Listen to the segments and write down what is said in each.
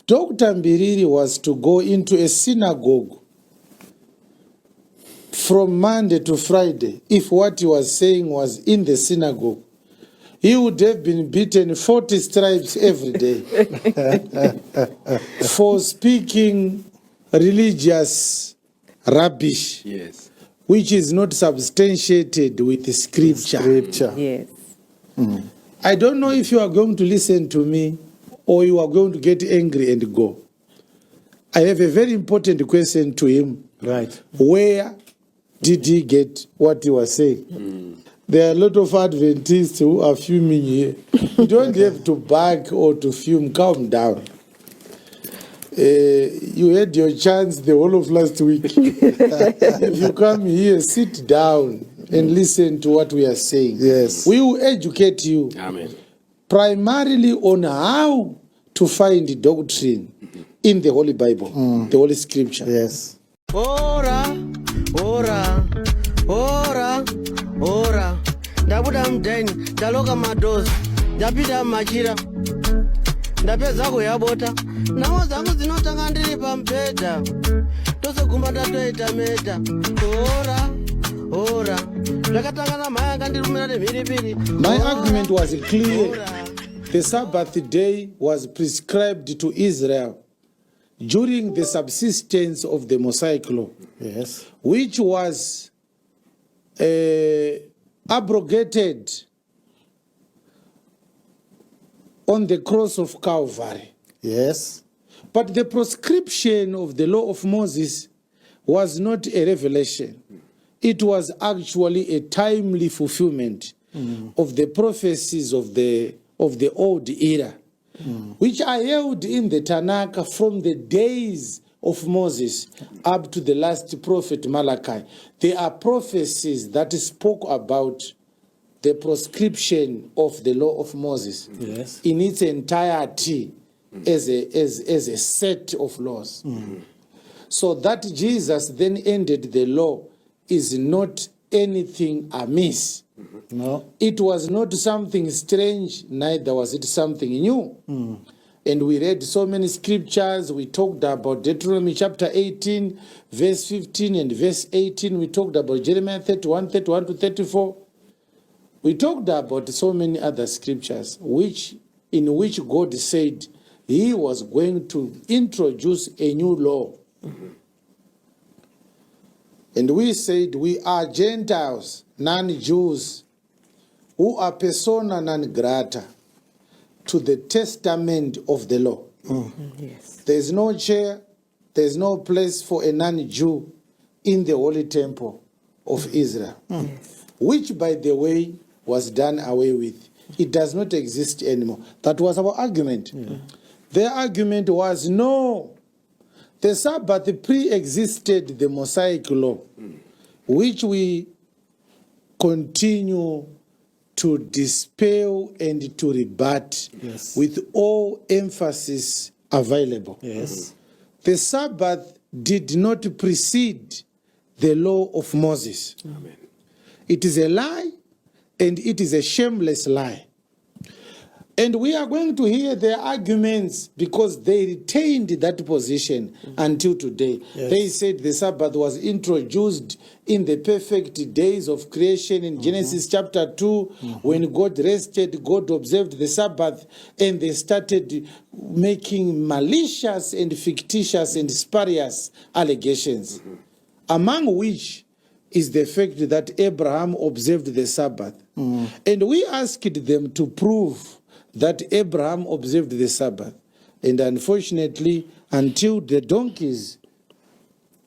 Dr. Mbiriri was to go into a synagogue from Monday to Friday, if what he was saying was in the synagogue, he would have been beaten 40 stripes every day for speaking religious rubbish, Yes. which is not substantiated with scripture. Yes. I don't know if you are going to listen to me or you are going to get angry and go. I have a very important question to him. Right. Where did he get what he was saying? There are a lot of Adventists who are fuming here. You don't have to beg or to fume. Calm down. You had your chance the whole of last week. If you come here, sit down and listen to what we are saying. Yes. We will educate you. Amen. Primarily on how to find the doctrine in the Holy Bible, the Holy Scripture. Yes. Ora, ora, ora, ora. Ndabuda mdeni, ndaloka madozi, ndapita machira. Ndapeza kuyabota. Nawo zangu zinotanga ndiri pambeda. Tose kumba tatoita meta. Ora, ora. Ndakatangana maya kandirumira nemhiripiri. My argument was clear. The Sabbath day was prescribed to Israel during the subsistence of the Mosaic law, Yes. which was abrogated on the cross of Calvary. Yes. But the prescription of the law of Moses was not a revelation. It was actually a timely fulfillment of the prophecies of the old era, which are held in the Tanakh from the days of Moses up to the last prophet Malachi. There are prophecies that spoke about the prescription of the law of Moses Yes. in its entirety as a set of laws. So that Jesus then ended the law is not anything amiss. No. It was not something strange, neither was it something new. And we read so many scriptures. We talked about Deuteronomy chapter 18, verse 15 and verse 18. We talked about Jeremiah 31, 31 to 34. We talked about so many other scriptures in which God said he was going to introduce a new law. And we said we are Gentiles, non-Jews, who are persona non grata to the testament of the law. Yes. There's no chair, there's no place for a non-Jew in the Holy Temple of Israel, which, by the way, was done away with. It does not exist anymore. That was our argument. Their argument was, no, the Sabbath pre-existed the Mosaic law, which we continue to dispel and to rebut with all emphasis available. Yes. The Sabbath did not precede the law of Moses. Amen. It is a lie, and it is a shameless lie. And we are going to hear their arguments because they retained that position until today. Yes. They said the Sabbath was introduced in the perfect days of creation in Genesis chapter 2. When God rested, God observed the Sabbath, and they started making malicious and fictitious and spurious allegations, among which is the fact that Abraham observed the Sabbath. And we asked them to prove that Abraham observed the Sabbath. And unfortunately, until the donkeys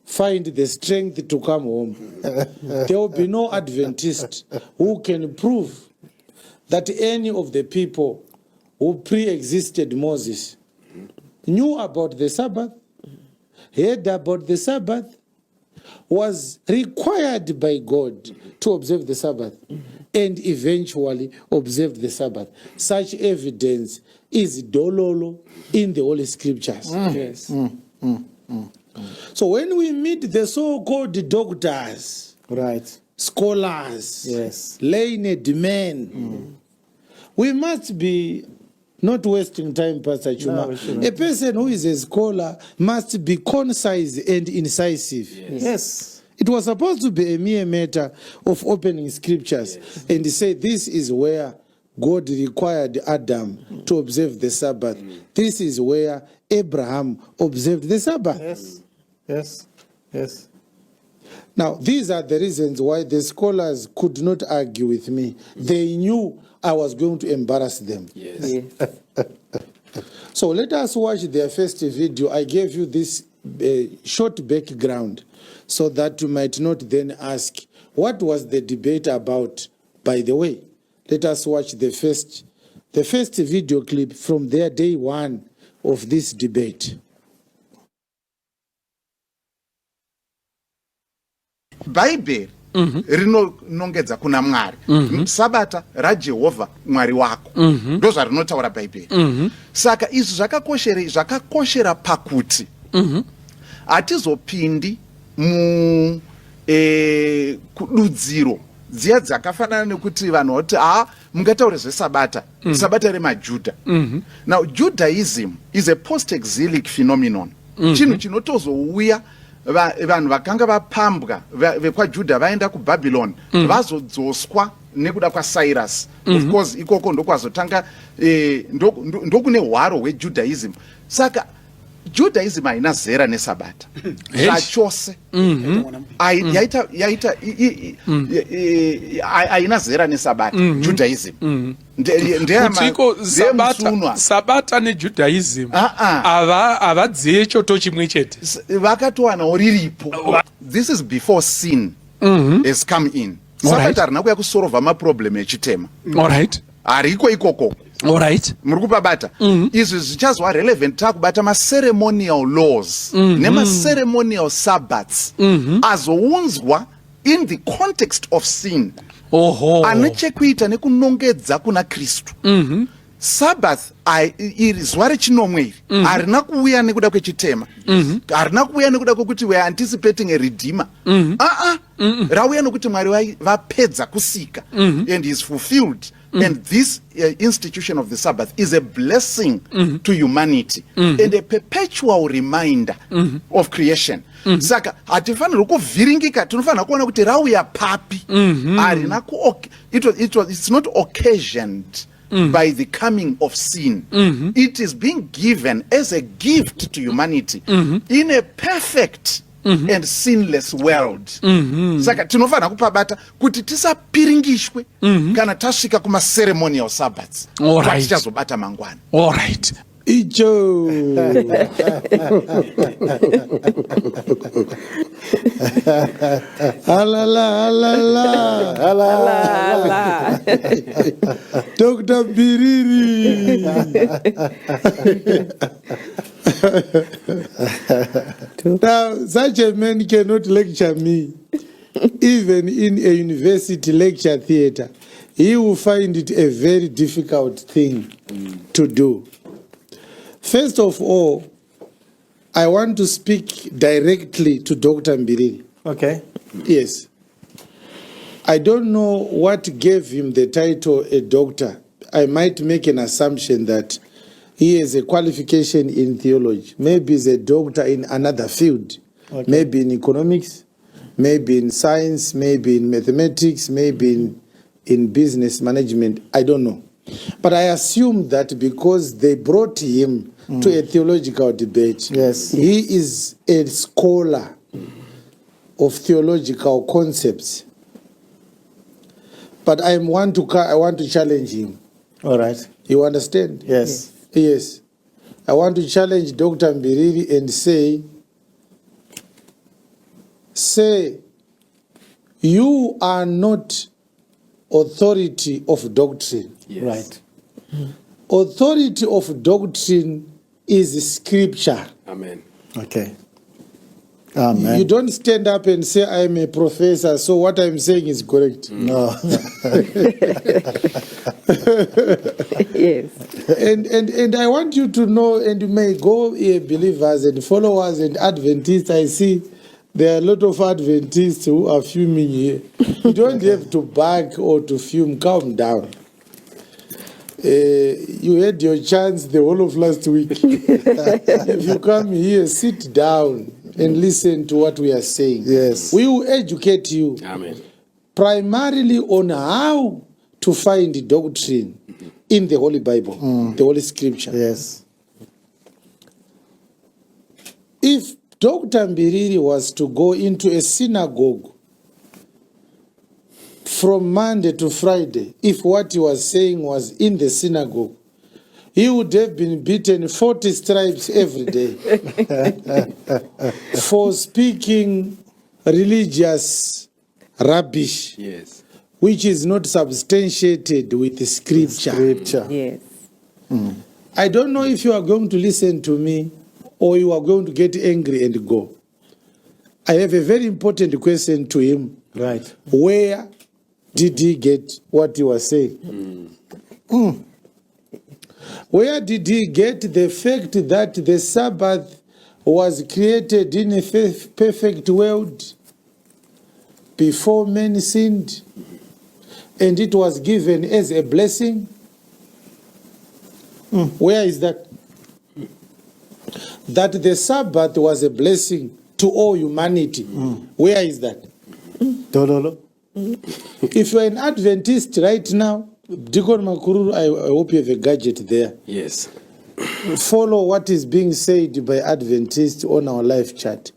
find the strength to come home, there will be no Adventist who can prove that any of the people who pre-existed Moses knew about the Sabbath, heard about the Sabbath, was required by God to observe the Sabbath, and eventually observed the Sabbath. Such evidence is dololo in the Holy Scriptures. Yes. So when we meet the so-called doctors, Right. scholars, Yes. learned men, we must be not wasting time, Pastor Chuma. No, a person who is a scholar must be concise and incisive. Yes. It was supposed to be a mere matter of opening scriptures and say this is where God required Adam to observe the Sabbath. This is where Abraham observed the Sabbath. Yes. Yes. Yes. Now, these are the reasons why the scholars could not argue with me. They knew I was going to embarrass them. Yes. So let us watch their first video. I gave you this short background so that you might not then ask, what was the debate about, by the way? Let us watch the first video clip from their day one of this debate. Bible rinonongedza kuna Mwari. Sabata raJehovha Mwari wako. Ndo zvarinotaura Bible. Saka izvi zvakakoshera pakuti hatizopindi mu kududziro dziya dzakafanana nekuti vanhu vati mungataure zveSabata, Sabata remaJudha. Now Judaism is a post-exilic phenomenon. Chinhu chinotozouya vanhu vakanga vapambwa vekwaJudha vaenda kuBhabhiloni vazodzoswa nekuda kwaCyrus. Of course ikoko ndokwazotanga ndokune hwaro hweJudaism. Saka Judaism haina zera neSabata zvachose, haina zera neSabata. Judaism kutiko Sabata neJudaism avadziye choto chimwe chete, vakatowanawo riripo. This is before sin has come in. Sabata harina kuya kusolva maproblem echitema, hariko ikoko. Muri kupabata izvi zvichazwa relevant takubata maceremonial laws nemaceremonial Sabbaths azounzwa in the context of sin, ane chekuita nekunongedza kuna Kristu. Sabbath iri zuva rechinomwe iri harina kuuya nekuda kwechitema, harina kuuya nekuda kwekuti we are anticipating a redeemer. Rauya nokuti Mwari vapedza kusika and is fulfilled. And this institution of the Sabbath is a blessing to humanity and a perpetual reminder of creation. Saka hatifanirwi kuvhiringika, tinofanira kuona kuti rauya papi. It's not occasioned by the coming of sin. It is being given as a gift to humanity in a perfect and sinless world. Saka tinofanira kupabata kuti tisapiringishwe kana tasvika kumaceremonial Sabbaths tichazobata mangwana. Icho. Alala. Dr. Biriri. Now, such a man cannot lecture me, even in a university lecture theater. He will find it a very difficult thing to do. First of all, I want to speak directly to Dr. Mbiriri. Okay. Yes. I don't know what gave him the title a doctor. I might make an assumption that he has a qualification in theology. Maybe he's a doctor in another field. Maybe in economics, maybe in science, maybe in mathematics, maybe in business management. I don't know. But I assume that because they brought him to a theological debate, he is a scholar of theological concepts. But I want to challenge him. All right. You understand? Yes. Yes. I want to challenge Dr. Mbiriri and say, you are not authority of doctrine. Right. Authority of doctrine is scripture. Amen. Okay. Amen. You don't stand up and say, I'm a professor, so what I'm saying is correct. No. Yes. And I want you to know, and you may go here, believers and followers and Adventists. I see there are a lot of Adventists who are fuming here. You don't have to beg or to fume. Calm down. You had your chance the whole of last week. If you come here, sit down and listen to what we are saying. Yes. We will educate you. Amen. Primarily on how to find the doctrine in the Holy Bible, the Holy Scripture. Yes. If Dr. Mbiriri was to go into a synagogue from Monday to Friday, if what he was saying was in the synagogue, he would have been beaten 40 stripes every day for speaking religious rubbish, Yes. which is not substantiated with the scripture. Yes. I don't know if you are going to listen to me or you are going to get angry and go. I have a very important question to him. Right. Where did he get what he was saying? Where did he get the fact that the Sabbath was created in a perfect world before men sinned, and it was given as a blessing? Where is that? That the Sabbath was a blessing to all humanity. Where is that? Dololo. If you are an Adventist right now, Deacon Makuru, I hope you have a gadget there. Yes. Follow what is being said by Adventists on our live chat.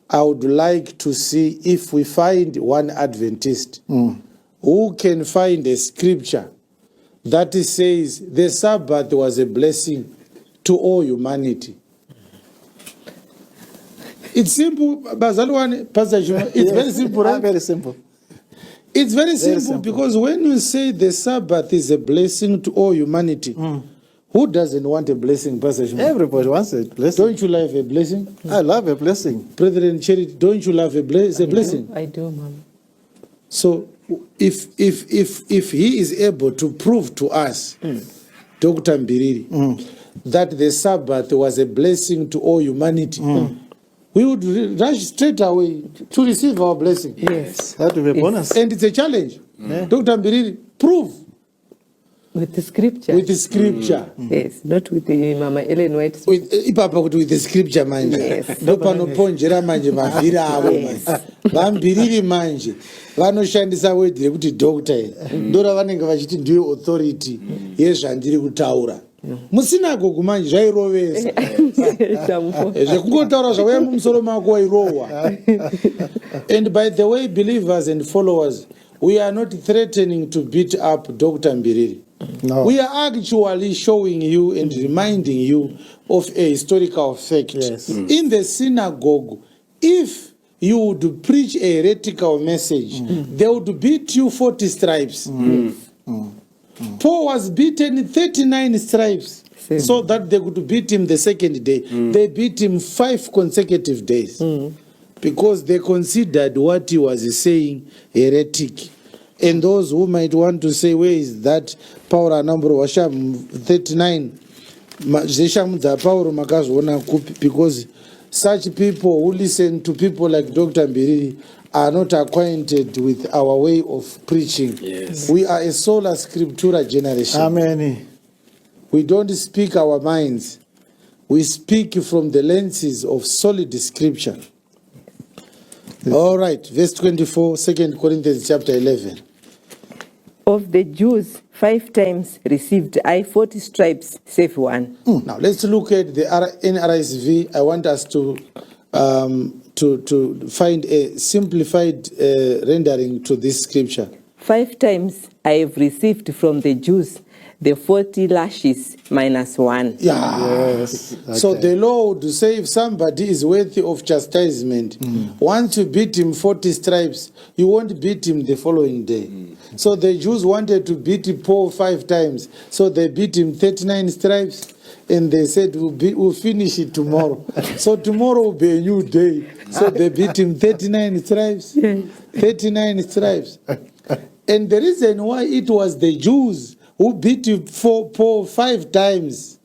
I would like to see if we find one Adventist who can find a scripture that says the Sabbath was a blessing to all humanity. It's simple, Pastor Chiwenga. It's very simple, right? Very simple. It's very simple, because when you say the Sabbath is a blessing to all humanity, who doesn't want a blessing, Pastor Chiwenga? Everybody wants a blessing. Don't you love a blessing? I love a blessing. Brethren, Charity, don't you love a blessing? I do, Mom. So if he is able to prove to us, Dr. Mbiriri, that the Sabbath was a blessing to all humanity, we would rush straight away to receive our blessing. Yes. That will be a bonus. And it's a challenge. Dr. Mbiriri, prove With the scripture. with the scripture. Yes, not with the Mama Ellen White. With the scripture manje. Yes. Ndopanoponjera manje mavhiri avo manje. Vambiriri manje vanoshandisa wedhi rekuti doctor ndora vanenge vachiti ndiyo authority yezvandiri kutaura. Musinagoge manje zvairovesa. Zvekungotaura zvauya mumusoro mako Wairohwa. And by the way, believers and followers, we are not threatening to beat up Dr. Mbiriri. No. We are actually showing you and reminding you of a historical fact. Yes. In the synagogue, if you would preach a heretical message, they would beat you 40 stripes. Paul was beaten 39 stripes so that they could beat him the second day. They beat him 5 consecutive days because they considered what he was saying heretic. And those who might want to say, where is that Paul Ayirohwa Shamhu 39? Because such people who listen to people like Dr. Mbiriri are not acquainted with our way of preaching. Yes. We are a sola scriptura generation. Amen. We don't speak our minds. We speak from the lenses of solid scripture. All right, verse 24, 2 Corinthians chapter 11. Of the Jews, 5 times received I 40 stripes, save one. Now let's look at the NRSV. I want us to find a simplified rendering to this scripture. 5 times I have received from the Jews the 40 lashes minus 1. Yeah. Yes. So Okay. the law would say if somebody is worthy of chastisement, once you beat him 40 stripes, you won't beat him the following day. So the Jews wanted to beat Paul 5 times. So they beat him 39 stripes. And they said, we'll finish it tomorrow. So tomorrow will be a new day. So they beat him 39 stripes. 39 stripes. And the reason why it was the Jews who beat Paul 5 times,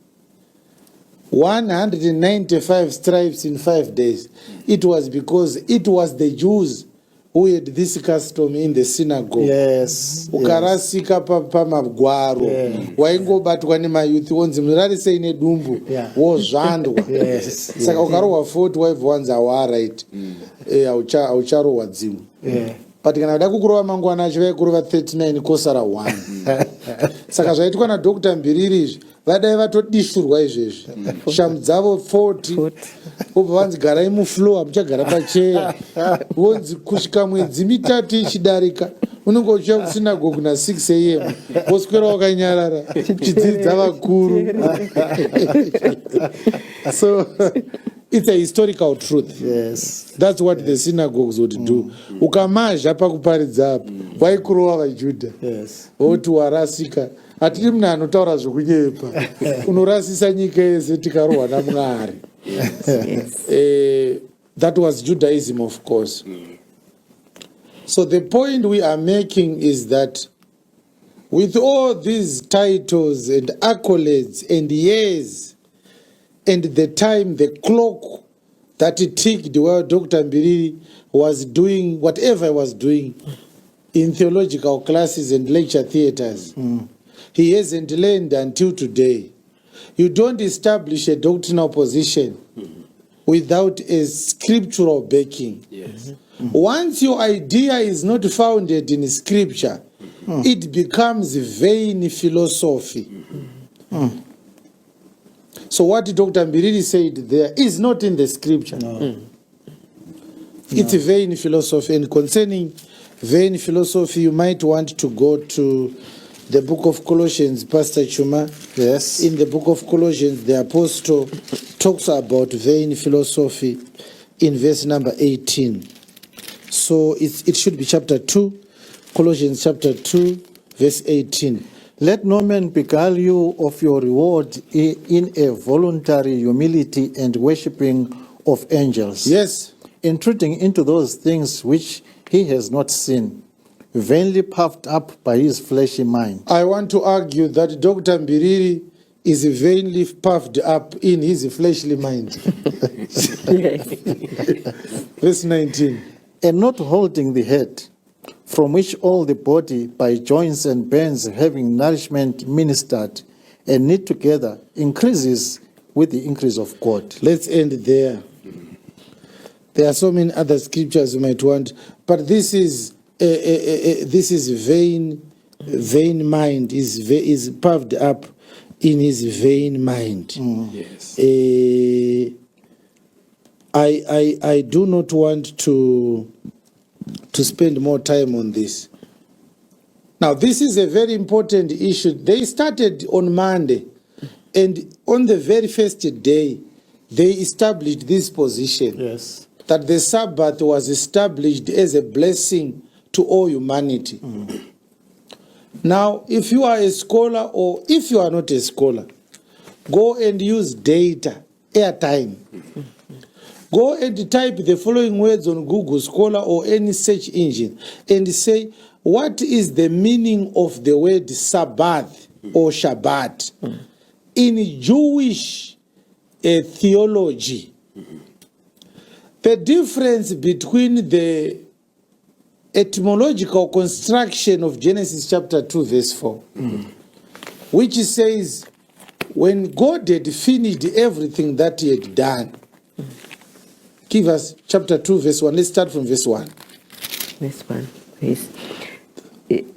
195 stripes in 5 days, it was because it was the Jews who had this custom in the synagogue. Yes. Ukarasika pamagwaro waingobatwa nemayuthi wonzi murarisei nedumbu wozvandwa. Saka ukarohwa 40 waibva wanzi hawaaraiti haucharohwa dzimwe. But kana kuda kukurova mangwana acho vaikurova 39 kosara 1. Saka zvaitwa naDr. Mbiriri izvi vadai vatodishurwa izvezvi. Shamu dzavo 40 obva vanzi garai mufloor muchagara pacheya. Vonzi kusvika mwedzi mitatu ichidarika unenge uchiuya kusinagoge na 6 am woswera wakanyarara chidzidza vakuru. So it's a historical truth. Yes. That's what the synagogues would do. Ukamazha pakuparidza apo vaikurova vaJudha. Yes. Voti warasika. Hatiri munhu anotaura zvokunyepa. Unorasisa nyika yese tikarohwa naMwari. That was Judaism, of course. So the point we are making is that with all these titles and accolades and years and the time, the clock that it ticked while Dr. Mbiriri was doing whatever he was doing in theological classes and lecture theaters, he hasn't learned until today. You don't establish a doctrinal position without a scriptural backing. Yes. Once your idea is not founded in scripture, it becomes vain philosophy. So what Dr. Mbiriri said there is not in the scripture. It's a vain philosophy. And concerning vain philosophy, you might want to go to the book of Colossians, Pastor Chuma. Yes. In the book of Colossians, the apostle talks about vain philosophy in verse number 18. So it should be chapter 2, Colossians chapter 2, verse 18. Let no man beguile you of your reward in a voluntary humility and worshipping of angels. Yes. Entreating into those things which he has not seen, vainly puffed up by his fleshy mind. I want to argue that Dr. Mbiriri is vainly puffed up in his fleshly mind. Verse 19. And not holding the head, from which all the body by joints and bands having nourishment ministered and knit together increases with the increase of God. Let's end there. There are so many other scriptures you might want, but this is vain mind, is puffed up in his vain mind. Yes. I do not want to spend more time on this. Now, this is a very important issue. They started on Monday, and on the very first day, they established this position. Yes. That the Sabbath was established as a blessing to all humanity. Now, if you are a scholar or if you are not a scholar, go and use data, airtime. Go and type the following words on Google Scholar or any search engine and say, what is the meaning of the word Sabbath or Shabbat in Jewish theology? The difference between the etymological construction of Genesis chapter 2 verse 4, which says, when God had finished everything that he had done. Give us chapter 2 verse 1. Let's start from verse 1. Verse 1, please.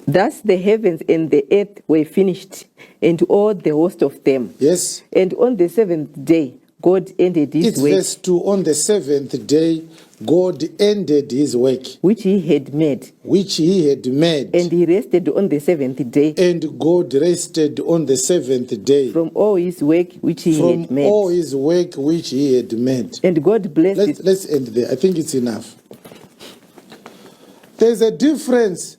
Thus the heavens and the earth were finished, and all the host of them. Yes. And on the seventh day, God ended his work. It's verse 2. On the seventh day, God ended his work. Which he had made. Which he had made. And he rested on the seventh day. And God rested on the seventh day. From all his work which he had made. From all his work which he had made. And God blessed it. Let's end there. I think it's enough. There's a difference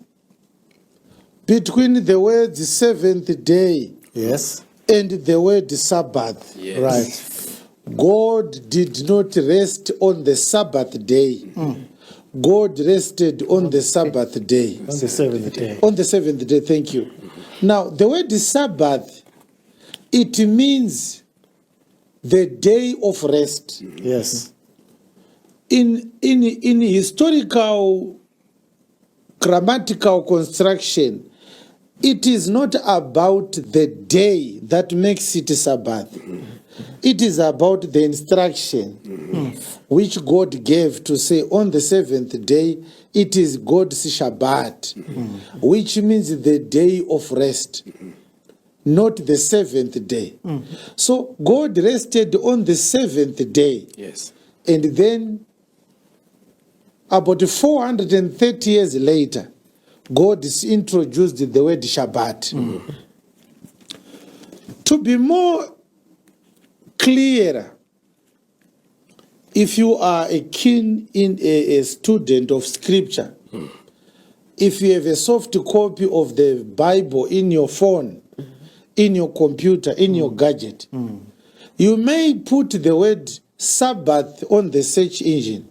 between the word seventh day. Yes. And the word Sabbath. Yes. Right. God did not rest on the Sabbath day. God rested on the Sabbath day. On the seventh day. On the seventh day, thank you. Now, the word Sabbath, it means the day of rest. Yes. In historical grammatical construction, it is not about the day that makes it Sabbath. It is about the instruction which God gave to say on the seventh day, it is God's Shabbat, which means the day of rest, not the seventh day. So God rested on the seventh day. Yes. And then about 430 years later, God introduced the word Shabbat. To be more clear, if you are a keen in a student of scripture, if you have a soft copy of the Bible in your phone, in your computer, in your gadget, you may put the word Sabbath on the search engine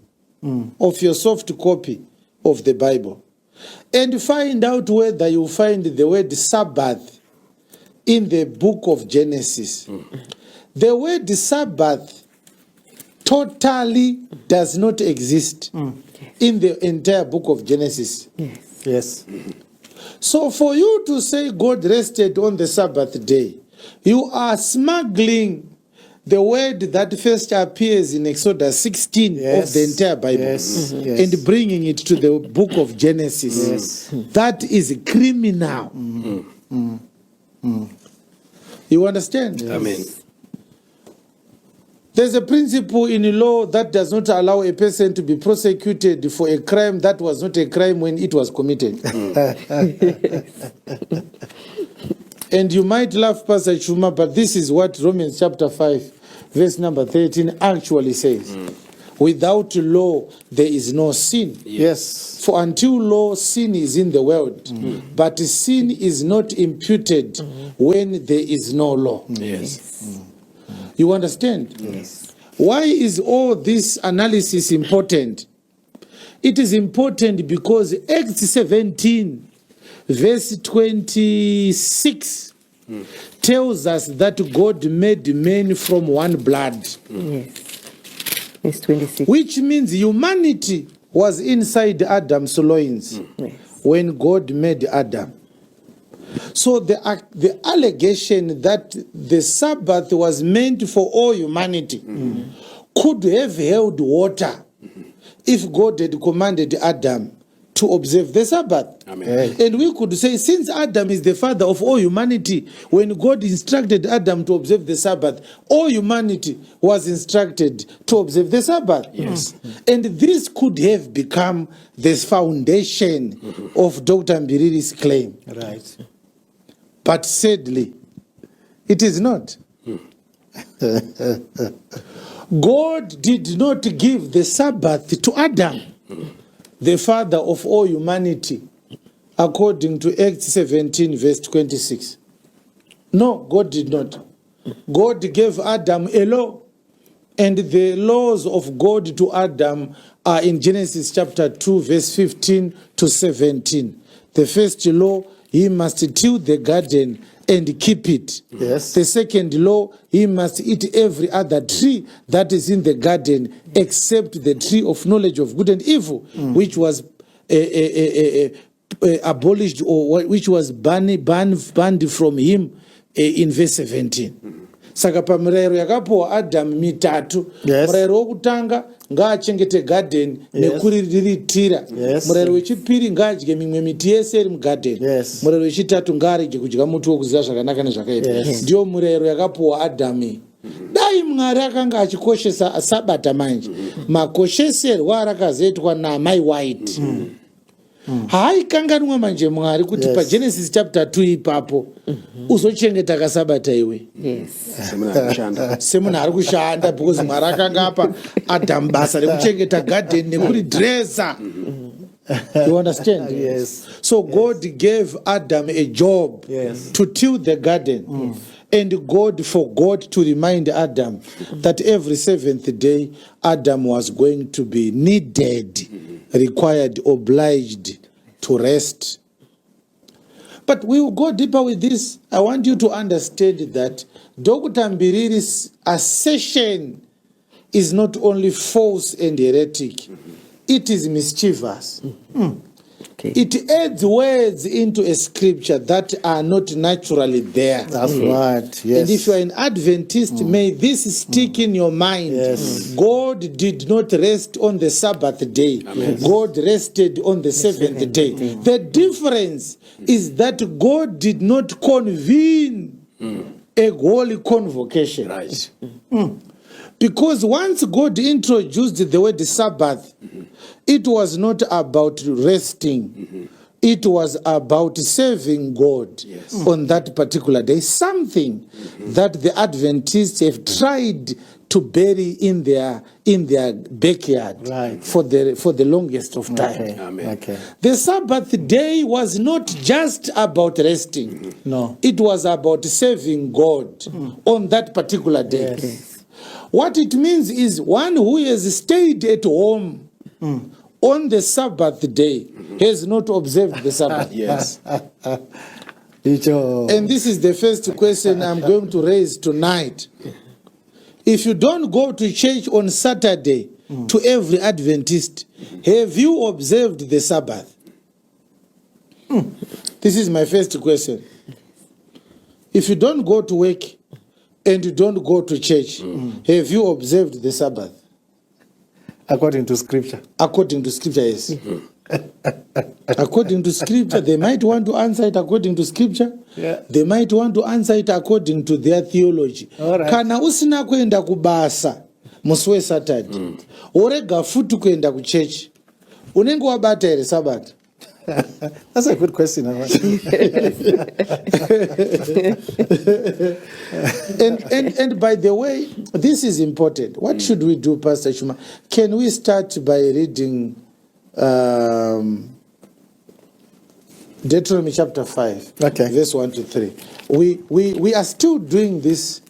of your soft copy of the Bible and find out whether you find the word Sabbath in the book of Genesis. The word Sabbath totally does not exist in the entire book of Genesis. Yes. So for you to say God rested on the Sabbath day, you are smuggling the word that first appears in Exodus 16 of the entire Bible and bringing it to the book of Genesis. That is criminal. You understand? Amen. There's a principle in law that does not allow a person to be prosecuted for a crime that was not a crime when it was committed. And you might laugh, Pastor Chuma, but this is what Romans chapter 5, verse number 13 actually says. Without law, there is no sin. Yes. For until law, sin is in the world. But sin is not imputed when there is no law. Yes. You understand? Yes. Why is all this analysis important? It is important because Acts 17, verse 26, tells us that God made men from one blood. Verse 26. Which means humanity was inside Adam's loins when God made Adam. So the allegation that the Sabbath was meant for all humanity could have held water if God had commanded Adam to observe the Sabbath. Amen. And we could say, since Adam is the father of all humanity, when God instructed Adam to observe the Sabbath, all humanity was instructed to observe the Sabbath. Yes. And this could have become the foundation of Dr. Mbiriri's claim. Right. But sadly, it is not. God did not give the Sabbath to Adam, the father of all humanity, according to Acts 17, verse 26. No, God did not. God gave Adam a law, and the laws of God to Adam are in Genesis chapter 2, verse 15 to 17. The first law, he must till the garden and keep it. Yes. The second law, he must eat every other tree that is in the garden except the tree of knowledge of good and evil, which was abolished or which was banned from him in verse 17. Saka pamirayiro yakapuwa Adam mitatu. Murayiro wokutanga ngaachengete garden nekuriritira. Murayiro wechipiri ngaadye mimwe miti yese iri mugarden. Murayiro wechitatu ngaarege kudya muti wokuziva zvakanaka nezvakaipa. Ndiyo murayiro yakapuwa Adam. Dai Mwari akanga achikoshesa Sabata manje, makosheserwo arakazoitwa naMai White. Haikanganwa manje Mwari kuti paGenesis chapter 2 ipapo uzochengeta kaSabata iwe. Semuna ari kushanda because Mwari akanga apa Adam basa rekuchengeta garden nekuridresa. You understand? Yes. So God gave Adam a job to till the garden. And God forgot to remind Adam that every seventh day Adam was going to be needed, required, obliged to rest. But we will go deeper with this. I want you to understand that Dr. Mbiriri's assertion is not only false and heretic, it is mischievous. it adds words into a scripture that are not naturally there. That's right. Yes. And if you are an Adventist, may this stick in your mind. Yes. God did not rest on the Sabbath day. God rested on the seventh day. The difference is that God did not convene a holy convocation. Right. Because once God introduced the word Sabbath, it was not about resting. It was about serving God on that particular day. Something that the Adventists have tried to bury in their backyard for the longest of time. Okay. The Sabbath day was not just about resting. No. It was about serving God on that particular day. Yes. What it means is one who has stayed at home on the Sabbath day has not observed the Sabbath. Yes. And this is the first question I'm going to raise tonight. If you don't go to church on Saturday, to every Adventist, have you observed the Sabbath? This is my first question. If you don't go to work and you don't go to church, have you observed the Sabbath? According to scripture. According to scripture, yes. According to scripture, they might want to answer it according to scripture. Yeah. They might want to answer it according to their theology. All right. Kana usina kuenda kubasa musi weSaturday, orega futi kuenda kuchechi, unenge wabata here Sabbath? That's a good question. And by the way, this is important. What should we do, Pastor Chuma? Can we start by reading Deuteronomy chapter 5, verse 1 to 3? We are still doing this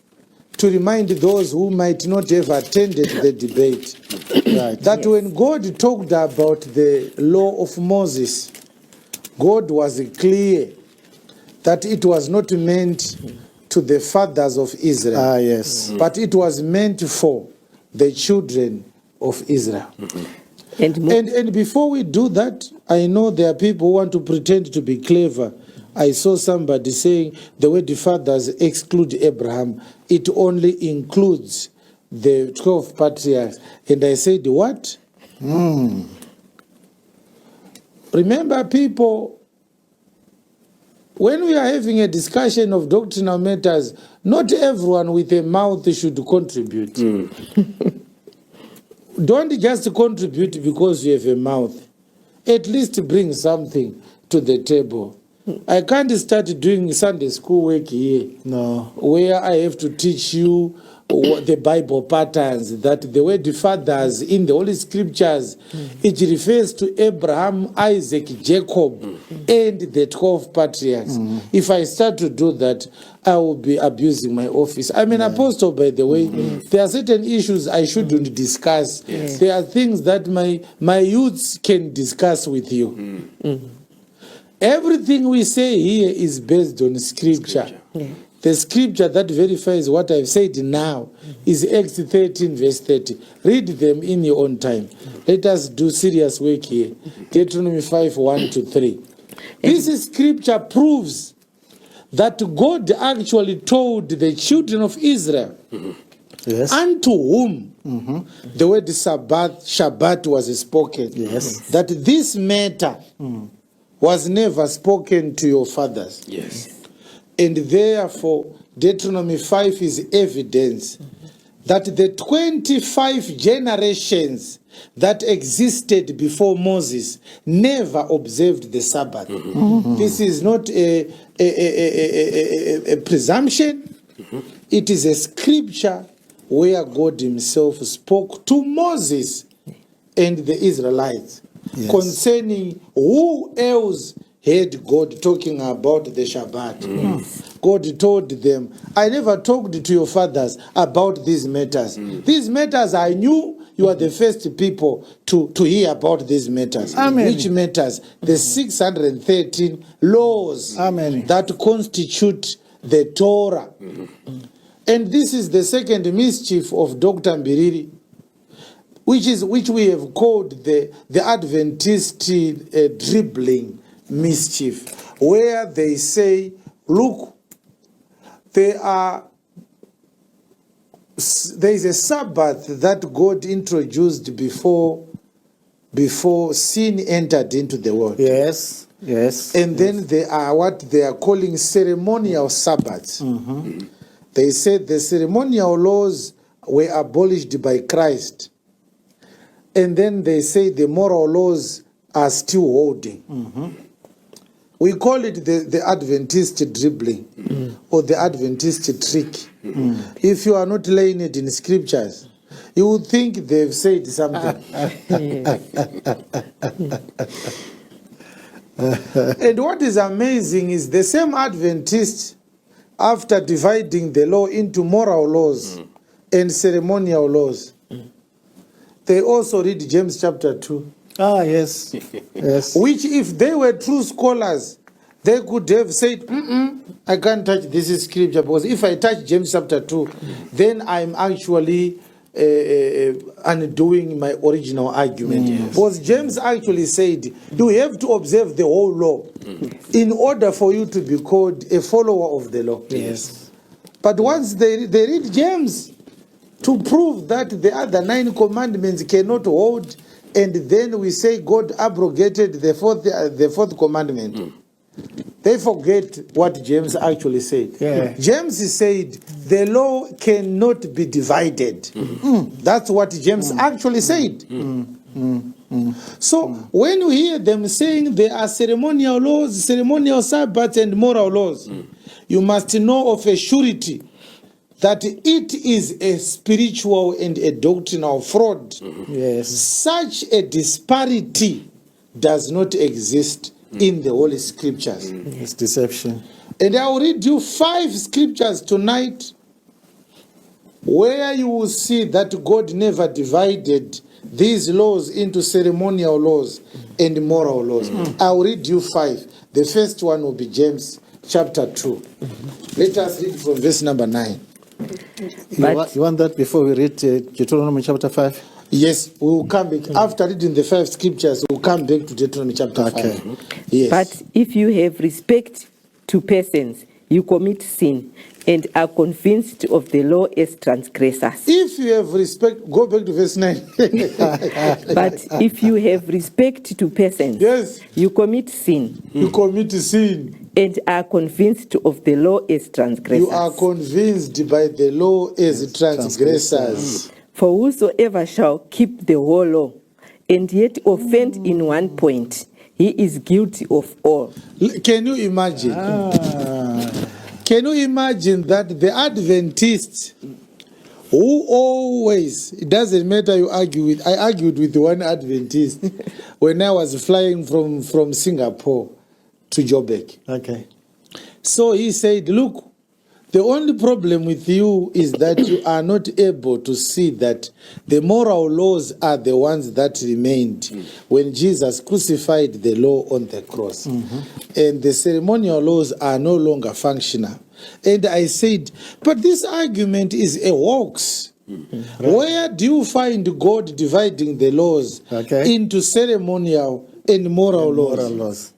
to remind those who might not have attended the debate that when God talked about the law of Moses, God was clear that it was not meant to the fathers of Israel, but it was meant for the children of Israel. And before we do that, I know there are people who want to pretend to be clever. I saw somebody saying the word fathers exclude Abraham. It only includes the 12 patriarchs. And I said, what? Remember, people, when we are having a discussion of doctrinal matters, not everyone with a mouth should contribute. Don't just contribute because you have a mouth. At least bring something to the table. I can't start doing Sunday school work here. No. Where I have to teach you the Bible patterns, that the word fathers in the Holy Scriptures, it refers to Abraham, Isaac, Jacob, and the 12 patriarchs. If I start to do that, I will be abusing my office. I'm an apostle, by the way. There are certain issues I shouldn't discuss. There are things that my youths can discuss with you. Everything we say here is based on scripture. The scripture that verifies what I've said now is Acts 13, verse 30. Read them in your own time. Let us do serious work here. Deuteronomy 5, 1 to 3. This scripture proves that God actually told the children of Israel, unto whom the word Shabbat was spoken, that this matter was never spoken to your fathers. And therefore, Deuteronomy 5 is evidence that the 25 generations that existed before Moses never observed the Sabbath. This is not a presumption. It is a scripture where God himself spoke to Moses and the Israelites concerning who else heard God talking about the Shabbat. God told them, I never talked to your fathers about these matters. These matters I knew you are the first people to hear about these matters. Which matters? The 613 laws that constitute the Torah. And this is the second mischief of Dr. Mbiriri. which we have called the Adventist dribbling mischief, where they say, look, there is a Sabbath that God introduced before sin entered into the world. Yes, yes. And then they are what they are calling ceremonial Sabbaths. They said the ceremonial laws were abolished by Christ. And then they say the moral laws are still holding. We call it the Adventist dribbling or the Adventist trick. If you are not learned in scriptures, you would think they've said something. And what is amazing is the same Adventists, after dividing the law into moral laws and ceremonial laws, they also read James chapter 2. Ah, yes. Yes. Which, if they were true scholars, they could have said, I can't touch this scripture, because if I touch James chapter 2, then I'm actually undoing my original argument. Because James actually said, you have to observe the whole law in order for you to be called a follower of the law. Yes. But once they read James to prove that the other 9 commandments cannot hold, and then we say God abrogated the fourth commandment, they forget what James actually said. Yeah. James said the law cannot be divided. That's what James actually said. So when you hear them saying there are ceremonial laws, ceremonial Sabbaths and moral laws, you must know of a surety that it is a spiritual and a doctrinal fraud. Yes. Such a disparity does not exist in the Holy Scriptures. It's deception. And I will read you 5 scriptures tonight where you will see that God never divided these laws into ceremonial laws and moral laws. I will read you 5. The first one will be James chapter 2. Let us read from verse number 9. You want that before we read Deuteronomy chapter 5? Yes, we will come back. After reading the 5 scriptures, we will come back to Deuteronomy chapter 5. Yes. But if you have respect to persons, you commit sin and are convinced of the law as transgressors. If you have respect, go back to verse 9. But if you have respect to persons, Yes. you commit sin You commit sin. and are convinced of the law as transgressors. You are convinced by the law as transgressors. For whosoever shall keep the whole law and yet offend in one point, he is guilty of all. Can you imagine? Can you imagine that the Adventists who always, it doesn't matter you argue with, I argued with one Adventist when I was flying from Singapore to Joburg. Okay. So he said, look, the only problem with you is that you are not able to see that the moral laws are the ones that remained when Jesus crucified the law on the cross. And the ceremonial laws are no longer functional. And I said, but this argument is a hoax. Where do you find God dividing the laws into ceremonial and moral laws?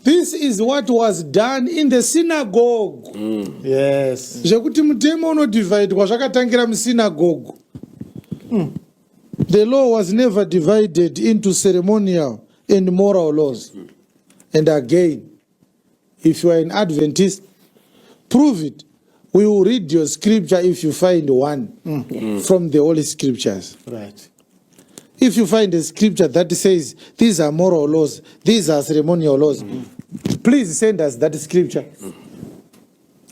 This is what was done in the synagogue. Yes. Zvekuti mutemo unodividwa zvakatangira musynagogue. The law was never divided into ceremonial and moral laws. And again, if you are an Adventist, prove it. We will read your scripture if you find one from the Holy Scriptures. Right. If you find a scripture that says these are moral laws, these are ceremonial laws, please send us that scripture.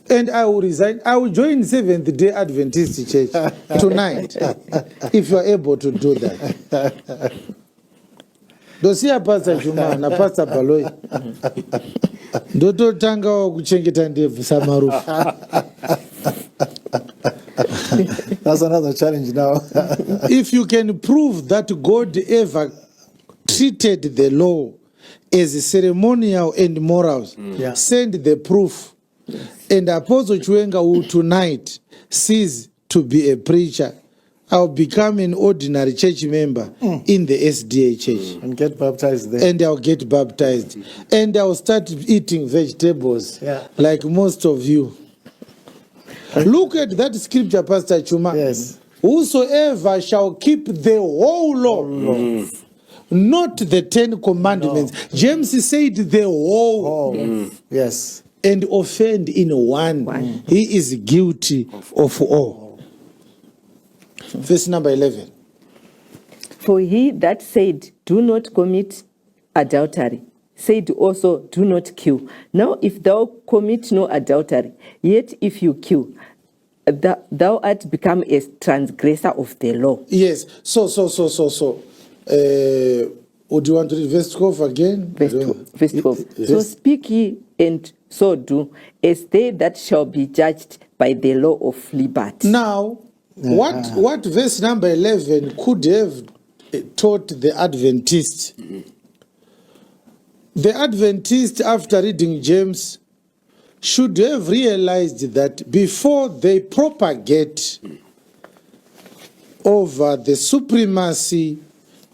And I will resign. I will join Seventh-day Adventist Church tonight, if you are able to do that. Dosia Pastor Juma na Pastor Baloy. Doto tanga wa kuchengeta ndevu samarufu. That's another challenge now. If you can prove that God ever treated the law as ceremonial and morals, send the proof. And Apostle Chiwenga will tonight cease to be a preacher I'll become an ordinary church member in the SDA church. And get baptized there. And I'll get baptized. And I'll start eating vegetables like most of you. Look at that scripture, Pastor Chuma. Yes. Whosoever shall keep the whole law, not the 10 commandments. No. James said the whole. Yes. And offend in one. He is guilty of all. Verse number 11. For he that said, do not commit adultery, said also, do not kill. Now if thou commit no adultery, yet if you kill, thou art become a transgressor of the law. Yes. So. Would you want to read verse 12 again? Verse 12. Yes. So speak ye and so do, as they that shall be judged by the law of liberty. Now, what verse number 11 could have taught the Adventists? The Adventists, after reading James, should have realized that before they propagate over the supremacy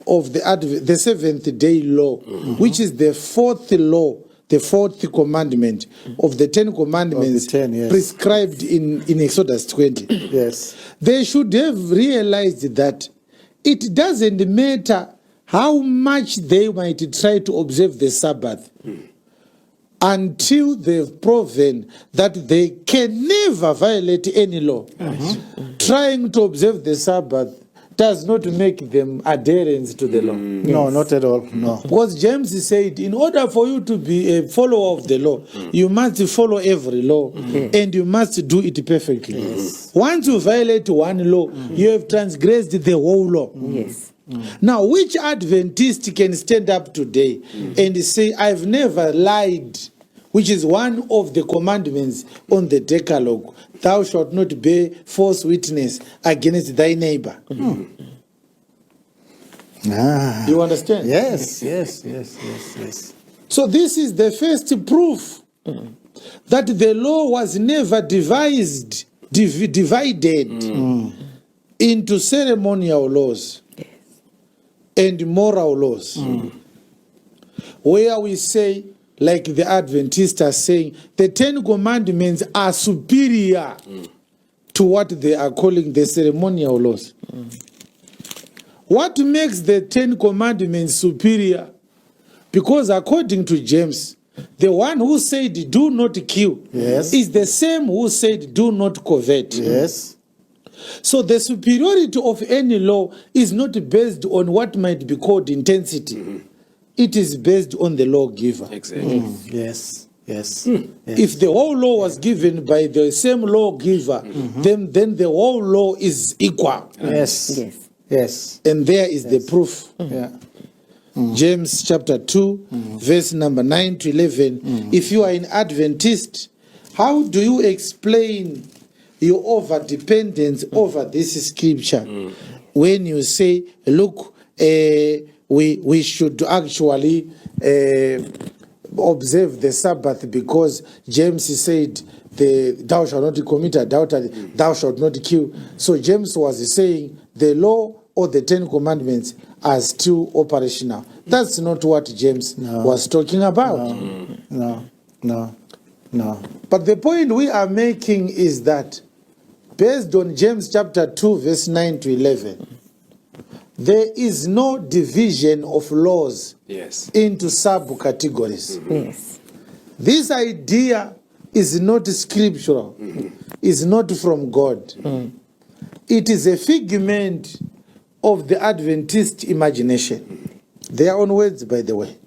of the seventh day law, which is the fourth law, the fourth commandment of the 10 commandments prescribed in Exodus 20. Yes. They should have realized that it doesn't matter how much they might try to observe the Sabbath until they've proven that they can never violate any law. Trying to observe the Sabbath does not make them adherents to the law. No, not at all. No. Because James said, in order for you to be a follower of the law, you must follow every law and you must do it perfectly. Once you violate one law, you have transgressed the whole law. Now, which Adventist can stand up today and say, I've never lied, which is one of the commandments on the Decalogue? Thou shalt not bear false witness against thy neighbor. You understand? Yes. So this is the first proof that the law was never divided into ceremonial laws and moral laws. Where we say, like the Adventists are saying, the 10 commandments are superior to what they are calling the ceremonial laws. What makes the 10 commandments superior? Because according to James, the one who said do not kill is the same who said do not covet. Yes. So the superiority of any law is not based on what might be called intensity. It is based on the lawgiver. Exactly. Yes. If the whole law was given by the same lawgiver, then the whole law is equal. Yes. And there is the proof. James chapter 2, verse number 9 to 11. If you are an Adventist, how do you explain your over-dependence over this scripture when you say, look, we should actually observe the Sabbath because James said, thou shalt not commit adultery, thou shalt not kill. So James was saying the law or the 10 commandments are still operational. That's not what James was talking about. No. But the point we are making is that based on James chapter 2, verse 9 to 11, there is no division of laws into subcategories. This idea is not scriptural, is not from God. It is a figment of the Adventist imagination. Their own words, by the way.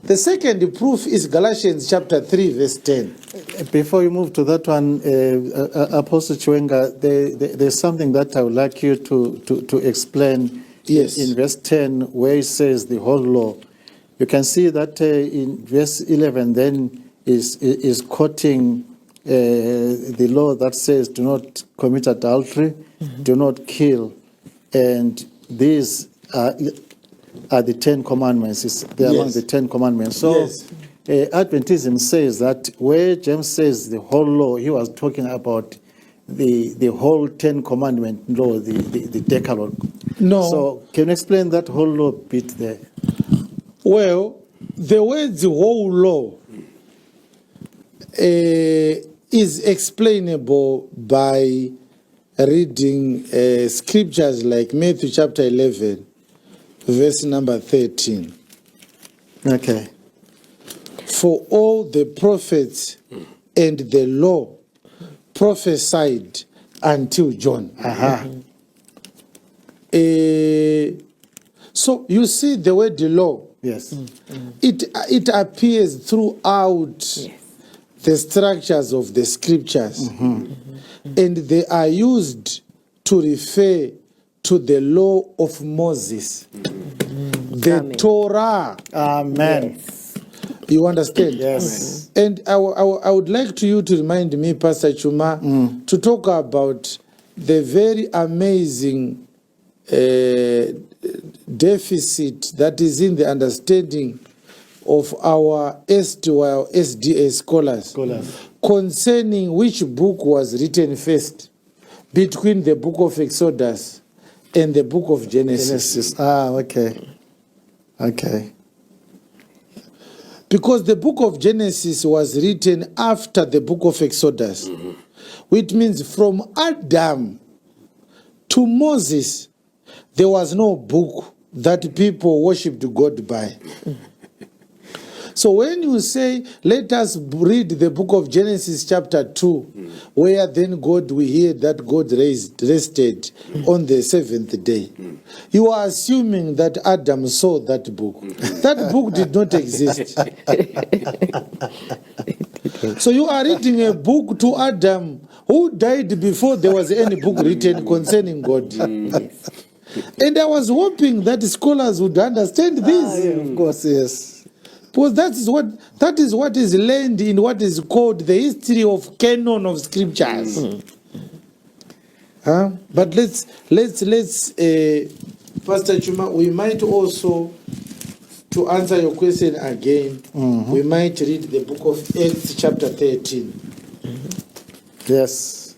The second proof is Galatians chapter 3, verse 10. Before you move to that one, Apostle Chiwenga, there's something that I would like you to explain. In verse 10, where it says the whole law. You can see that in verse 11 then is quoting the law that says do not commit adultery, do not kill. And these are the 10 commandments. They're among the 10 commandments. So Adventism says that where James says the whole law, he was talking about the whole 10 commandment law, the Decalogue. No. So can you explain that whole law bit there? Well, the words whole law is explainable by reading scriptures like Matthew chapter 11, verse number 13. Okay. For all the prophets and the law prophesied until John. So you see the word the law. Yes. It appears throughout the structures of the scriptures, and they are used to refer to the law of Moses, the Amen. Torah. Amen. Yes. You understand? Yes. And I would like you to remind me, Pastor Chuma, to talk about the very amazing deficit that is in the understanding of our SDA scholars concerning which book was written first between the book of Exodus and the book of Genesis. Okay. Okay. Because the book of Genesis was written after the book of Exodus, which means from Adam to Moses, there was no book that people worshipped God by. So when you say, let us read the book of Genesis chapter 2, where then we hear that God rested on the seventh day, you are assuming that Adam saw that book. That book did not exist. So you are reading a book to Adam, who died before there was any book written concerning God. And I was hoping that scholars would understand this. Of course, yes. Because that is what is learned in what is called the history of canon of scriptures. But let's Pastor Chuma, we might also, to answer your question again, we might read the book of Acts chapter 13. Yes.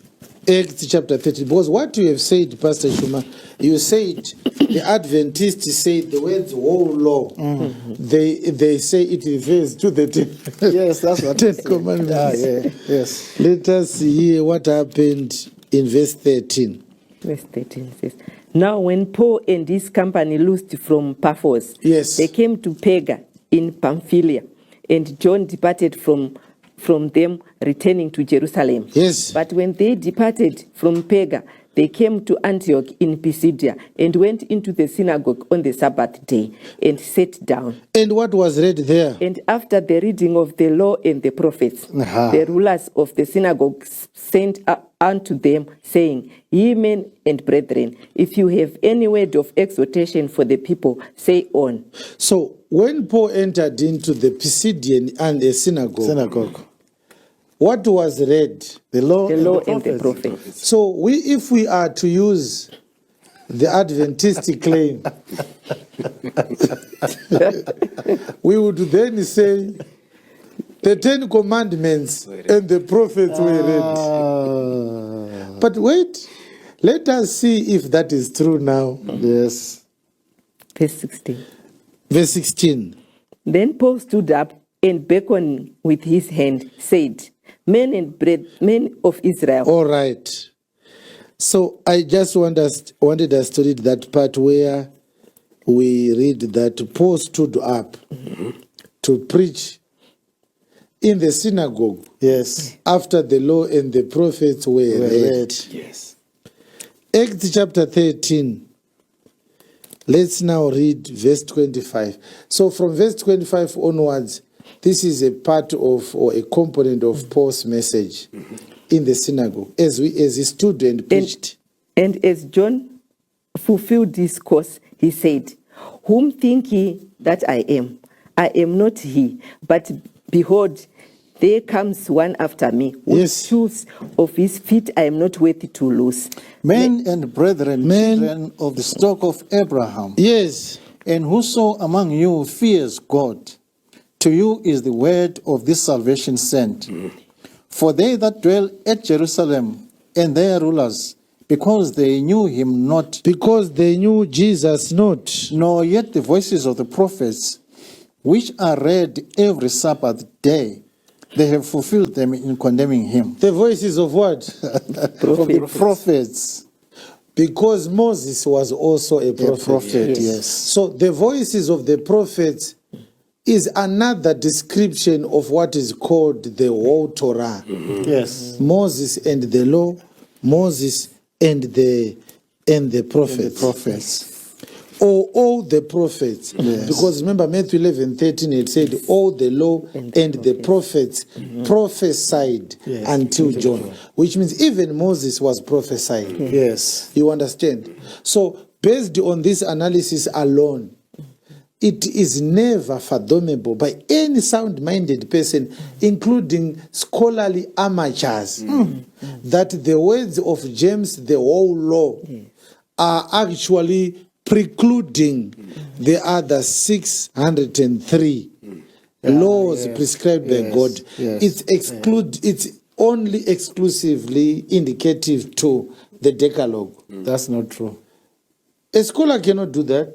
Acts chapter 13. Because what you have said, Pastor Chuma, you said the Adventists say the words whole law. They say it refers to the Yes, that's what 10 commandments. Yes. Let us hear what happened in verse 13. Verse 13 says, now when Paul and his company loosed from Paphos, they came to Perga in Pamphylia, and John departed from them, returning to Jerusalem. Yes. But when they departed from Perga, they came to Antioch in Pisidia and went into the synagogue on the Sabbath day and sat down. And what was read there? And after the reading of the law and the prophets, the rulers of the synagogue sent unto them, saying, Ye men and brethren, if you have any word of exhortation for the people, say on. So when Paul entered into the Pisidian and the synagogue, what was read? The law and the prophets. So if we are to use the Adventist claim, we would then say the 10 commandments and the prophets were read. But wait, let us see if that is true now. Yes. Verse 16. Verse 16. Then Paul stood up and beckoning with his hand said, Men of Israel. All right. So I just wanted us to read that part where we read that Paul stood up to preach in the synagogue. Yes. After the law and the prophets were read. Yes. Acts chapter 13. Let's now read verse 25. So from verse 25 onwards, this is a part of or a component of Paul's message in the synagogue as he stood and preached. And as John fulfilled this course, he said, Whom think ye that I am? I am not he, but behold, there comes one after me, whose shoes of his feet I am not worthy to loose. Men and brethren, children of the stock of Abraham. Yes. And whoso among you fears God, to you is the word of this salvation sent. For they that dwell at Jerusalem and their rulers, because they knew him not, because they knew Jesus not, nor yet the voices of the prophets, which are read every Sabbath day. They have fulfilled them in condemning him. The voices of what? From the prophets. Because Moses was also a prophet. A prophet, yes. So the voices of the prophets is another description of what is called the whole Torah. Yes. Moses and the law, Moses and the prophets. And the prophets. Or all the prophets. Yes. Because remember Matthew 11:13, it said all the law and the prophets prophesied until John. Which means even Moses was prophesying. Yes. You understand? So based on this analysis alone, it is never fathomable by any sound-minded person, including scholarly amateurs, that the words of James, the whole law, are actually precluding the other 603 laws prescribed by God. Yes. It's only exclusively indicative to the Decalogue. That's not true. A scholar cannot do that.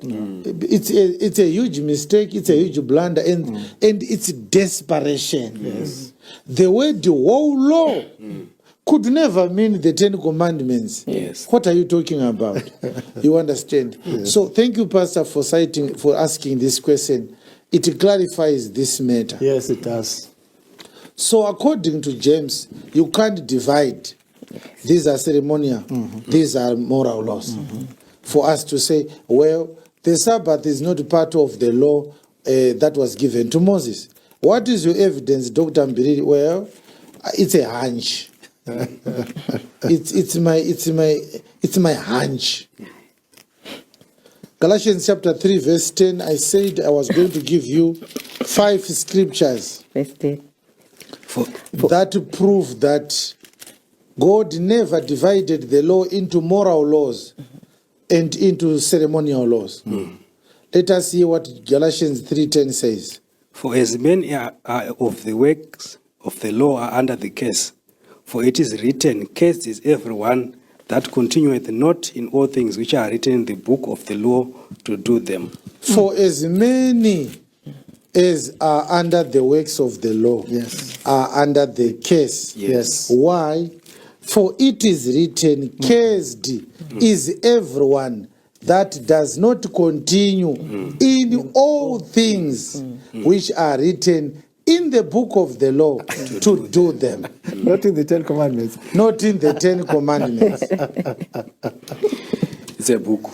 It's a huge mistake. It's a huge blunder, and it's desperation. Yes. The word whole law could never mean the 10 Commandments. Yes. What are you talking about? You understand? Yes. So thank you, Pastor, for asking this question. It clarifies this matter. Yes, it does. So according to James, you can't divide. These are ceremonial. These are moral laws. For us to say, well, the Sabbath is not part of the law that was given to Moses. What is your evidence, Dr. Mbiri? Well, it's a hunch. It's my hunch. Galatians chapter 3 verse 10, I said I was going to give you 5 scriptures that prove that God never divided the law into moral laws and into ceremonial laws. Let us see what Galatians 3:10 says. For as many are of the works of the law are under the curse, for it is written, cursed is everyone that continueth not in all things which are written in the book of the law to do them. For as many as are under the works of the law are under the curse. Yes. Why? For it is written, cursed is everyone that does not continue in all things which are written in the book of the law to do them. Not in the 10 Commandments. Not in the 10 Commandments. It's a book.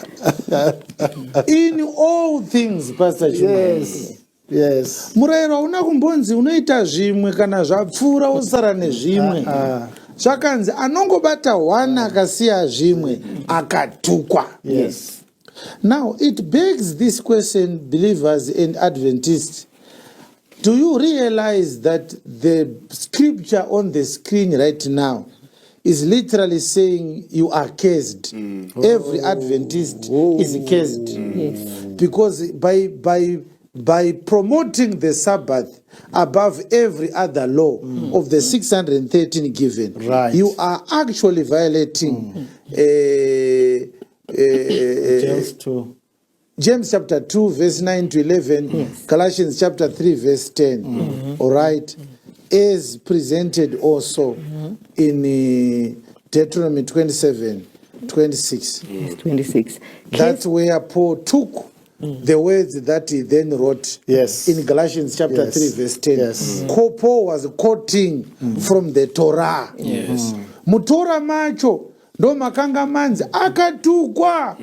In all things, Pastor Chiwenga. Yes. Yes. Murayiro hauna kumbonzi unoita zvimwe kana zvapfuura usara nezvimwe. Zvakanzi anongobata 1 akasiya zvimwe akatukwa. Yes. Now it begs this question, believers and Adventists. Do you realize that the scripture on the screen right now is literally saying you are cursed? Every Adventist is cursed. Yes. Because by promoting the Sabbath above every other law of the 613 given, you are actually violating James 2. James chapter 2 verse 9 to 11, Galatians chapter 3 verse 10, all right, is presented also in Deuteronomy 27, 26. 26. That's where Paul took the words that he then wrote in Galatians chapter 3 verse 10. Yes. Paul was quoting from the Torah. Yes. Mutora macho ndo makanga manzi akatukwa.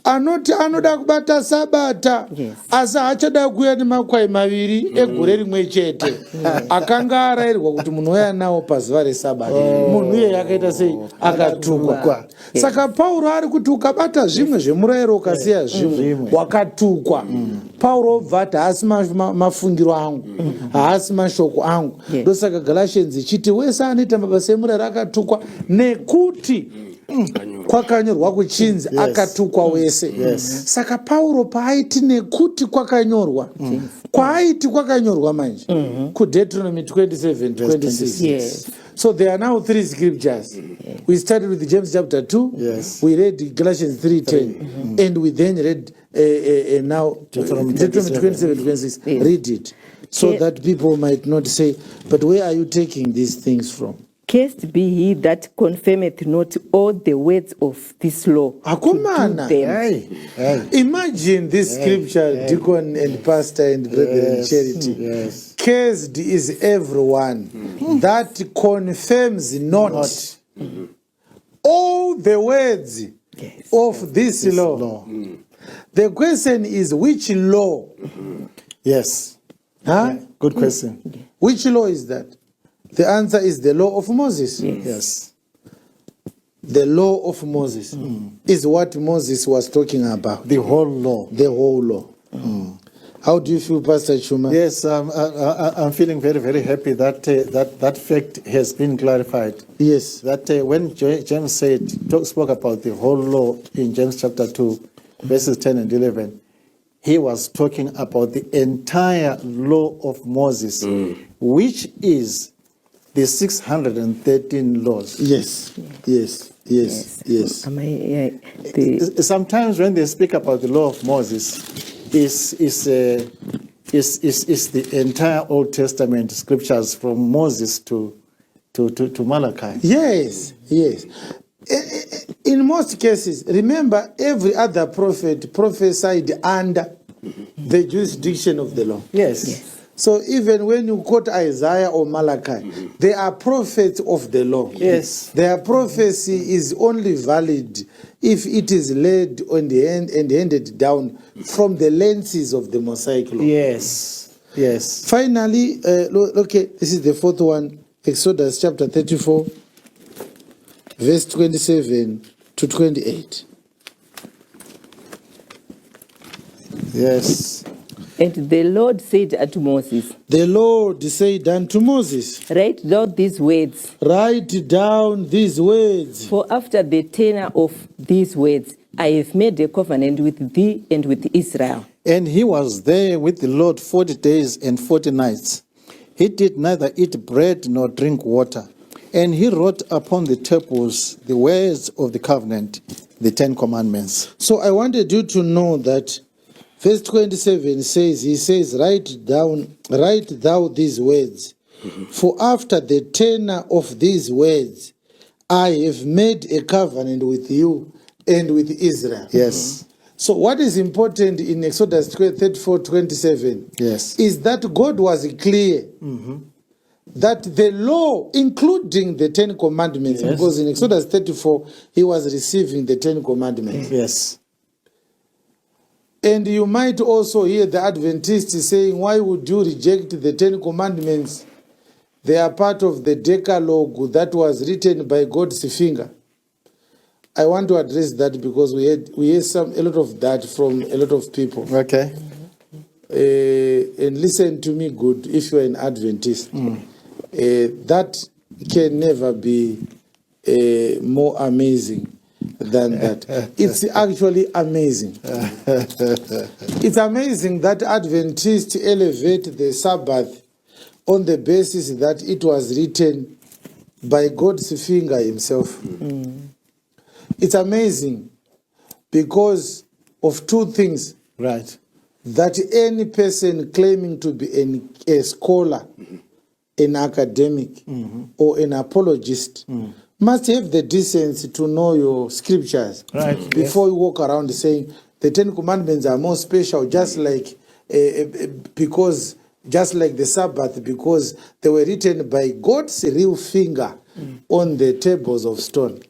Anoti anoda kubata Sabata asi achada kuuya nemakwai maviri egore rimwe chete akanga arayirwa kuti munhu uya nawo pazuva reSabata munhu iye akaita sei akatukwa. Saka Pauro ari kuti ukabata zvimwe zvemurayiro ukasiya zvimwe wakatukwa. Pauro obva ati haasi mafungiro angu haasi mashoko angu. Ndosaka Galatians ichiti wese anoita mabasa emurayiro akatukwa nekuti kwakanyorwa kuchinzi akatukwa wese. Saka Pauro paaiti nekuti kwakanyorwa kwaaiti kwakanyorwa manje kuDeuteronomy 27:26. So there are now 3 scriptures We started with James chapter 2. Yes. We read Galatians 3:10. And we then read now Deuteronomy 27:26. Yes. Read it. So that people might not say, but where are you taking these things from? Cursed be he that confirmeth not all the words of this law. Akumana. Imagine this scripture, deacon and pastor and brother in charity. Yes. Cursed is everyone that confirms not all the words of this law. The question is, which law? Yes. Huh? Good question. Which law is that? The answer is the law of Moses. Yes. The law of Moses is what Moses was talking about. The whole law. The whole law. How do you feel, Pastor Chuma? Yes, I'm feeling very, very happy that that fact has been clarified. Yes. That when James spoke about the whole law in James chapter 2, verses 10 and 11, he was talking about the entire law of Moses, which is the 613 laws. Yes. Sometimes when they speak about the law of Moses, is the entire Old Testament scriptures from Moses to Malachi. Yes. In most cases, remember, every other prophet prophesied under the jurisdiction of the law. Yes. So even when you quote Isaiah or Malachi, they are prophets of the law. Yes. Their prophecy is only valid if it is laid on the end and handed down from the lenses of the Mosaic law. Yes. Finally, okay, this is the fourth one, Exodus chapter 34, verse 27 to 28. Yes. And the Lord said unto Moses, The Lord said unto Moses, Write down these words, Write down these words. for after the tenor of these words I have made a covenant with thee and with Israel. And he was there with the Lord 40 days and 40 nights. He did neither eat bread nor drink water. And he wrote upon the tables the words of the covenant, the 10 commandments. So I wanted you to know that verse 27 says, he says, write thou these words. For after the tenor of these words, I have made a covenant with you and with Israel. Yes. So what is important in Exodus 34:27 is that God was clear that the law, including the 10 commandments, because in Exodus 34, he was receiving the 10 commandments. Yes. And you might also hear the Adventists saying, why would you reject the 10 commandments? They are part of the Decalogue that was written by God's finger. I want to address that because we heard a lot of that from a lot of people. Okay. And listen to me good, if you're an Adventist. That can never be more amazing than that. It's actually amazing. It's amazing that Adventists elevate the Sabbath on the basis that it was written by God's finger himself. It's amazing because of two things. Right. That any person claiming to be a scholar, an academic, or an apologist must have the decency to know your scriptures before you walk around saying the 10 commandments are more special, just like because just like the Sabbath, because they were written by God's real finger on the tables of stone.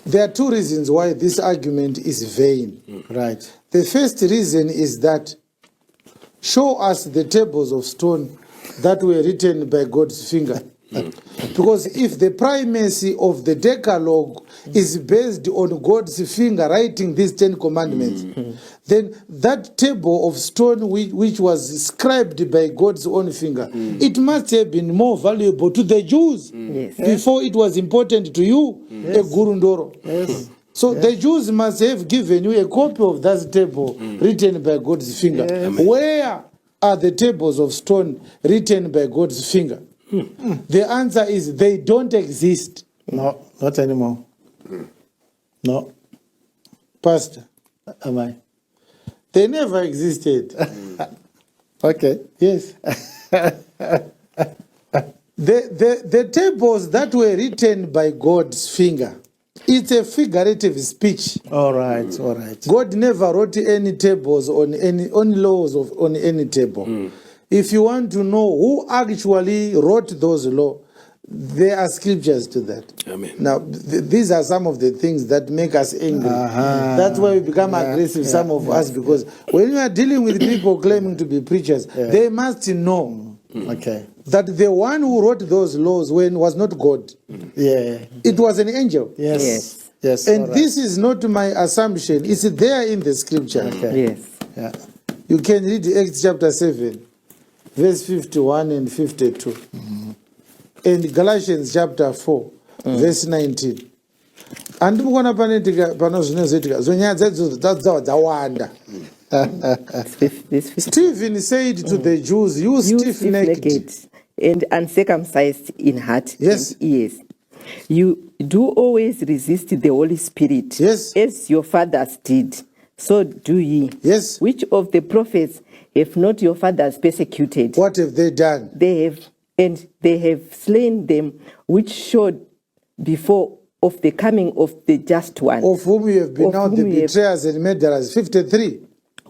There are two reasons why this argument is vain. Right. The first reason is that show us the tables of stone that were written by God's finger. Because if the primacy of the Decalogue is based on God's finger writing these 10 commandments, then that table of stone which was scribed by God's own finger, it must have been more valuable to the Jews before it was important to you, a Gurundoro. So the Jews must have given you a copy of that table written by God's finger. Where are the tables of stone written by God's finger? The answer is they don't exist. No, not anymore. No. Pastor, Am I? they never existed. Okay. Yes. The tables that were written by God's finger, it's a figurative speech. All right, all right. God never wrote any tables on laws on any table. If you want to know who actually wrote those laws, there are scriptures to that. Amen. Now, these are some of the things that make us angry. That's why we become aggressive, some of us, because when you are dealing with people claiming to be preachers, they must know Okay. that the one who wrote those laws was not God. Yeah. It was an angel. Yes. Yes. Yes. And all right. this is not my assumption. It's there in the scripture. Okay. Yes. Yeah. You can read Acts chapter 7, verse 51 and 52. And Galatians chapter 4, verse 19. And mukona panetika pano zvinozoitika zonyaya dzedzo dzawanda. Stephen said to the Jews, you stiff-necked and uncircumcised in heart Yes. and ears. You do always resist the Holy Spirit, Yes. as your fathers did. So do ye. Yes. Which of the prophets have not your fathers persecuted? What have they done? They have slain them which showed before of the coming of the just one, Of whom you have been Of now the whom you have- betrayers and murderers. 53.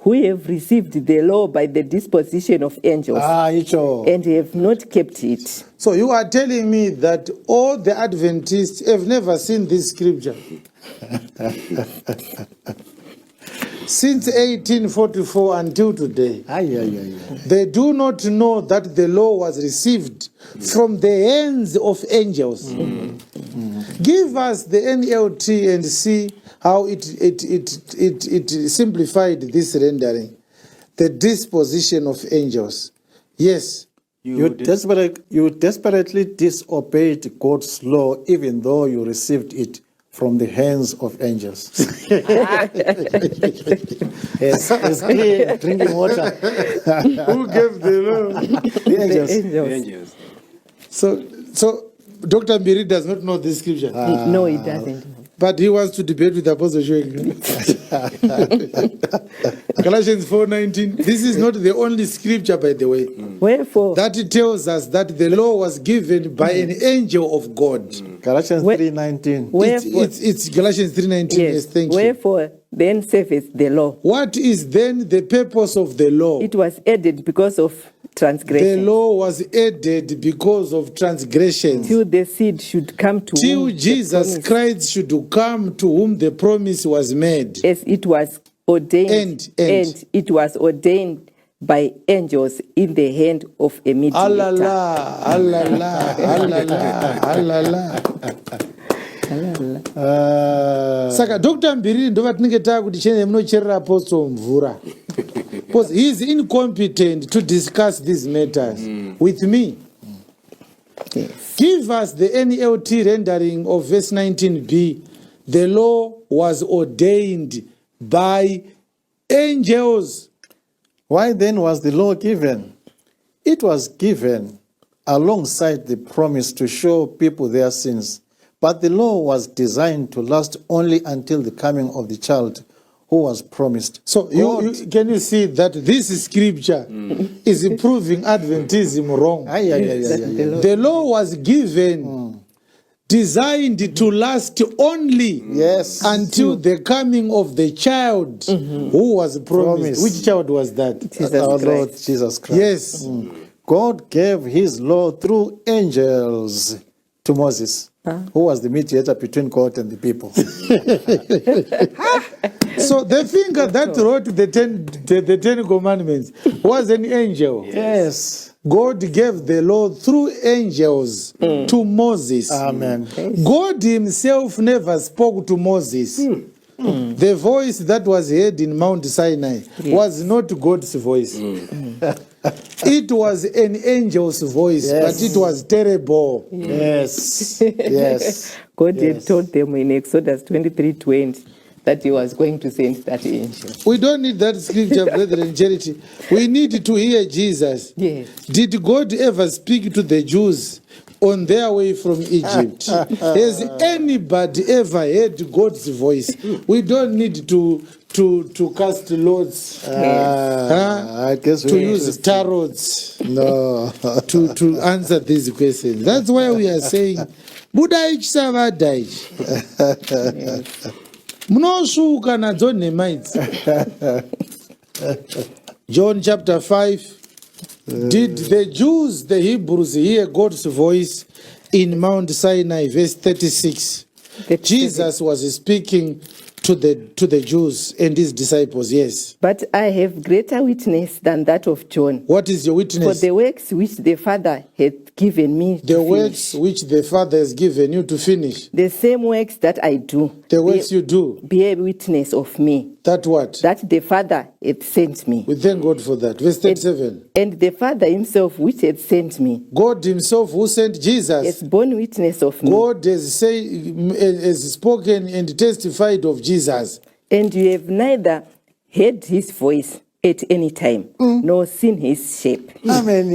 who have received the law by the disposition of angels, Icho. and have not kept it. So you are telling me that all the Adventists have never seen this scripture? Since 1844 until today, they do not know that the law was received from the hands of angels. Give us the NLT and see how it simplified this rendering. The disposition of angels. Yes. You desperately disobeyed God's law even though you received it from the hands of angels. Yes, it's clear, drinking water. Who gave the law? The angels. Angels. So Dr. Mbiri does not know this scripture. No, it doesn't. But he wants to debate with Apostle Chiwenga. Galatians 4:19. This is not the only scripture, by the way. Wherefore, That tells us that the law was given by an angel of God. Galatians Where- 3:19. wherefore, It's Galatians 3:19. Yes, thank you. wherefore then serveth the law. What is then the purpose of the law? It was added because of The transgression, law was added because of transgressions. till the seed should come to Till whom the Jesus promise, Christ should come to whom the promise was made. as it was ordained, And. it was ordained by angels in the hand of a mediator. Alala, alala, alala, alala. Saka Dr. Mbiri ndova tinenge takuti chene munocherera apostle mvura. Because he is incompetent to discuss these matters with me. Yes. Give us the NLT rendering of verse 19b. The law was ordained by angels. Why then was the law given? It was given alongside the promise to show people their sins. But the law was designed to last only until the coming of the child who was promised. So can you see that this scripture is proving Adventism wrong? The law was given, designed to last only until the coming of the child who was promised. Which child was that? Our Lord Jesus Christ. Yes. God gave his law through angels to Moses, who was the mediator between God and the people. So the finger that wrote the Ten Commandments was an angel. Yes. God gave the law through angels to Moses. Amen. God himself never spoke to Moses. The voice that was heard in Mount Sinai was not God's voice. It was an angel's voice, but it was terrible. Yes. Yes. God had told them in Exodus 23:20, that he was going to send that angel. We don't need that scripture, brethren, charity. We need to hear Jesus. Yes. Did God ever speak to the Jews on their way from Egypt? Has anybody ever heard God's voice? We don't need to cast lots, I guess to use tarots, to answer these questions. That's why we are saying, Buddha ich savadai. Munoshuka nadzo nemites. John chapter 5. Did the Jews, the Hebrews, hear God's voice in Mount Sinai, verse 36? Jesus was speaking to the Jews and his disciples, yes. But I have greater witness than that of John. What is your witness? For the works which the Father hath given me to The works finish. which the Father has given you to finish. The same works that I do. The works you do. Bear witness of me. That what? That the Father hath sent me. We thank God for that. Verse 37. And the Father himself which hath sent me God himself who sent Jesus. has borne witness of me. God has spoken and testified of Jesus. And you have neither heard his voice at any time, nor seen his shape. Amen.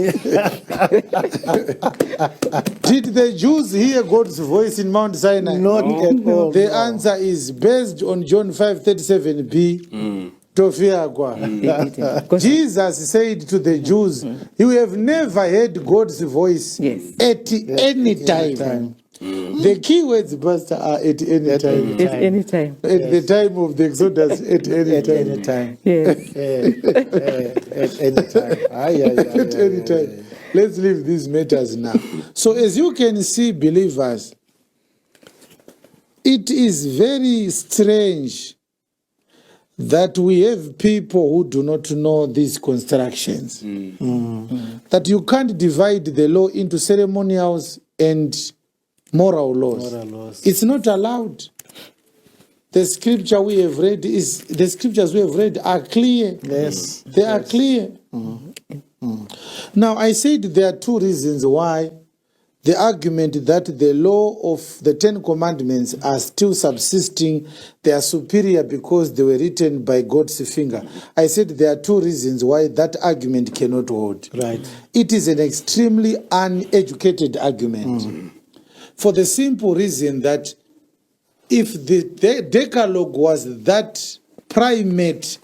Did the Jews hear God's voice in Mount Sinai? Not at all. The answer is based on John 5:37b. Tofiagwa. Jesus said to the Jews, you have never heard God's voice at any time. The key words, Pastor, are at any time. At any time. At the time of the Exodus, at any time. Yes. At any time. At any time. Let's leave these matters now. So as you can see, believers, it is very strange that we have people who do not know these constructions. That you can't divide the law into ceremonials and moral laws. It's not allowed. The scripture we have read the scriptures we have read are clear. Yes. They are clear. Now I said there are two reasons why the argument that the law of the 10 Commandments are still subsisting, they are superior because they were written by God's finger. I said there are two reasons why that argument cannot hold. Right. It is an extremely uneducated argument. For the simple reason that if the Decalogue was that primate,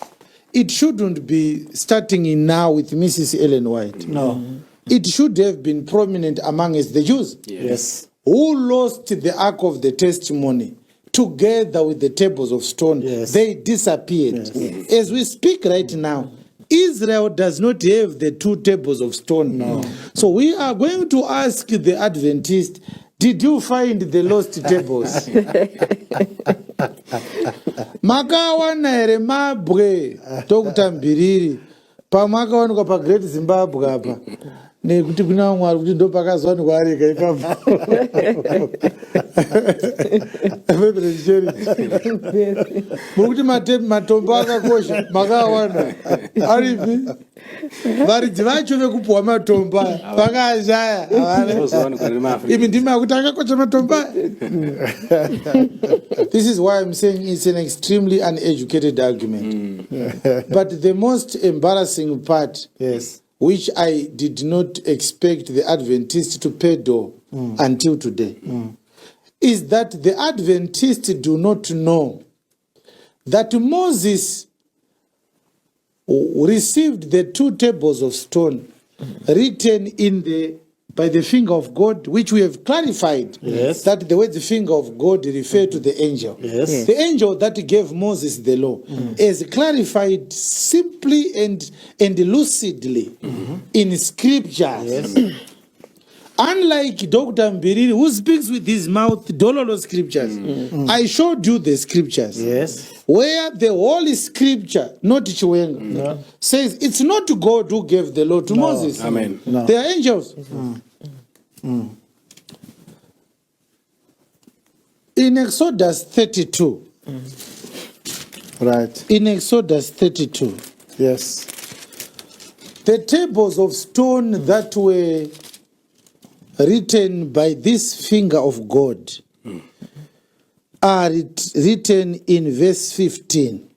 it shouldn't be starting in now with Mrs. Ellen White. No. It should have been prominent among us, the Jews. Yes. Who lost the Ark of the Testimony together with the tables of stone. Yes. They disappeared. Yes. As we speak right now, Israel does not have the 2 tables of stone. No. So we are going to ask the Adventist, did you find the lost tables? Makawana ere mabwe tokutambiriri pamakawanikwa pa Great Zimbabwe apa nekuti kuna Mwari kuti ndo pakazowanikwa areka ipapo. Mukuti matombo akakosha makawana aripi varidzi vacho vekupuhwa matombo vakashaya imi ndimi akuti akakosha matombo. This is why I'm saying it's an extremely uneducated argument. But the most embarrassing part, which I did not expect the Adventists to peddle until today, is that the Adventists do not know that Moses received the 2 tables of stone written by the finger of God, which we have clarified that the word the finger of God refer to the angel. The angel that gave Moses the law is clarified simply and lucidly in scriptures. Unlike Dr. Mbiriri, who speaks with his mouth, dololo scriptures. I showed you the scriptures. Where the Holy Scripture, not Chiwenga, says it's not God who gave the law to Moses. Amen. They are angels. In Exodus 32. Right. In Exodus 32. Yes. The tables of stone that were written by this finger of God are written in verse 15.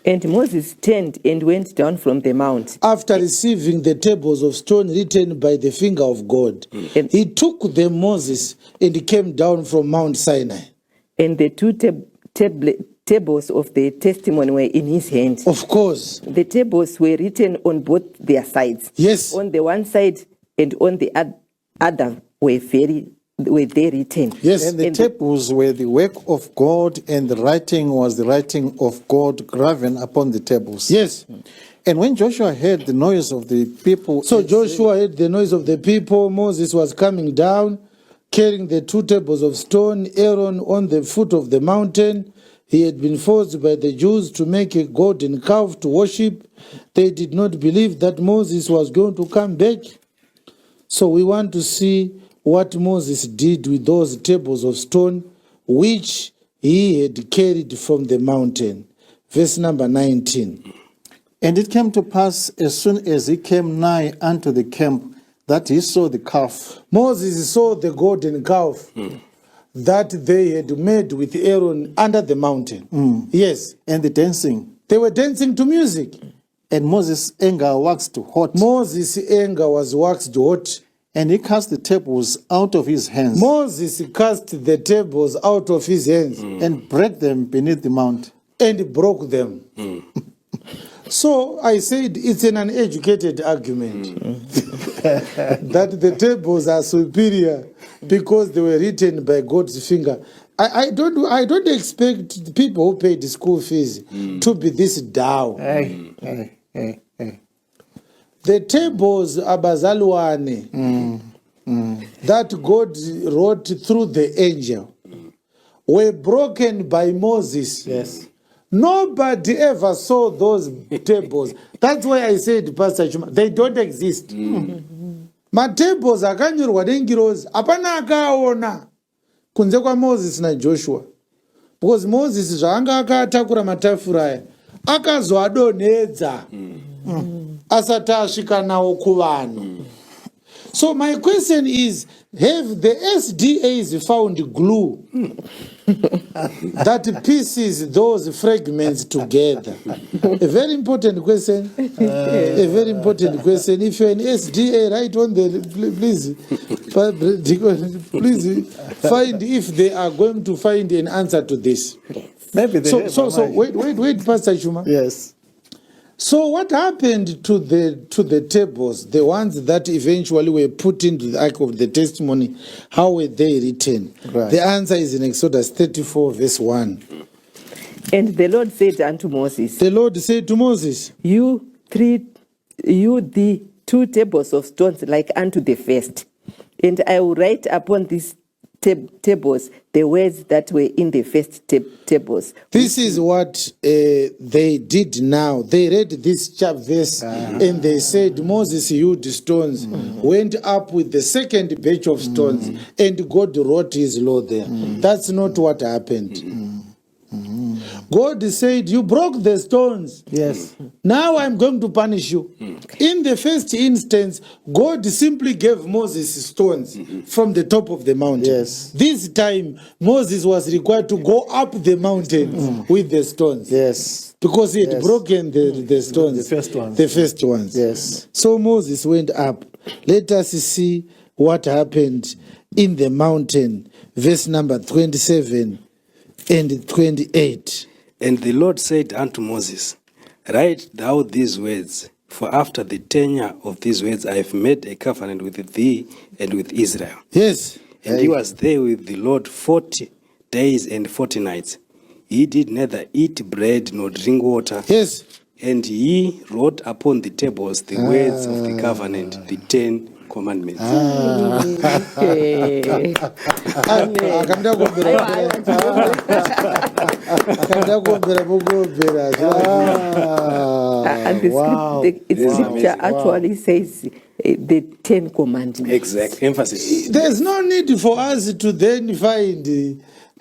And Moses turned and went down from the mount. After receiving the tables of stone written by the finger of God, he took them, Moses, and came down from Mount Sinai. And the two tables of the testimony were in his hand. Of course. The tables were written on both their sides. Yes. On the one side and on the other were they written. Yes. And the tables were the work of God, and the writing was the writing of God graven upon the tables. Yes. And when Joshua heard the noise of the people... So Joshua heard the noise of the people. Moses was coming down, carrying the two tables of stone, Aaron on the foot of the mountain. He had been forced by the Jews to make a golden calf to worship. They did not believe that Moses was going to come back. So we want to see what Moses did with those tables of stone, which he had carried from the mountain. Verse number 19. And it came to pass, as soon as he came nigh unto the camp, that he saw the calf. Moses saw the golden calf that they had made with Aaron under the mountain. Yes. And the dancing. They were dancing to music. And Moses' anger waxed hot. Moses' anger was waxed hot. And he cast the tables out of his hands. Moses cast the tables out of his hands. And brake them beneath the mount. And broke them. So I said it's an uneducated argument that the tables are superior because they were written by God's finger. I don't expect people who paid school fees to be this dull. The tables abazalwane that God wrote through the angel were broken by Moses. Yes. Nobody ever saw those tables. That's why I said, Pastor Chuma, they don't exist. Ma tables akanyorwa dengirozi apana akaona kunze kwa Moses na Joshua. Because Moses zvaanga akatakura matafura aya akazoadonedza asati asvika nawo kuvanhu. So my question is, have the SDAs found glue that pieces those fragments together? A very important question. A very important question. If you're an SDA, write on the please find if they are going to find an answer to this. Maybe they So wait, Pastor Chuma. Yes. So what happened to the tables, the ones that eventually were put into the Ark of the Testimony? How were they written? Right. The answer is in Exodus 34, verse 1. And the Lord said unto Moses, The Lord said to Moses, You the two tables of stones like unto the first, and I will write upon these tables the words that were in the first tables. This is what they did now. They read this verse and they said, Moses hewed stones, went up with the second batch of stones, and God wrote his law there. That's not what happened. God said, you broke the stones. Yes. Now I'm going to punish you. In the first instance, God simply gave Moses stones from the top of the mountain. Yes. This time, Moses was required to go up the mountain with the stones. Yes. Because he had broken the stones. The first ones. The first ones. Yes. So Moses went up. Let us see what happened in the mountain. Verse number 27 and 28. And the Lord said unto Moses, Write thou these words, for after the tenure of these words I have made a covenant with thee and with Israel. Yes. And he was there with the Lord 40 days and 40 nights. He did neither eat bread nor drink water. Yes. And he wrote upon the tables the words of the covenant, the 10 commandments. Okay. And the scripture actually says the 10 commandments. Exact emphasis. There's no need for us to then find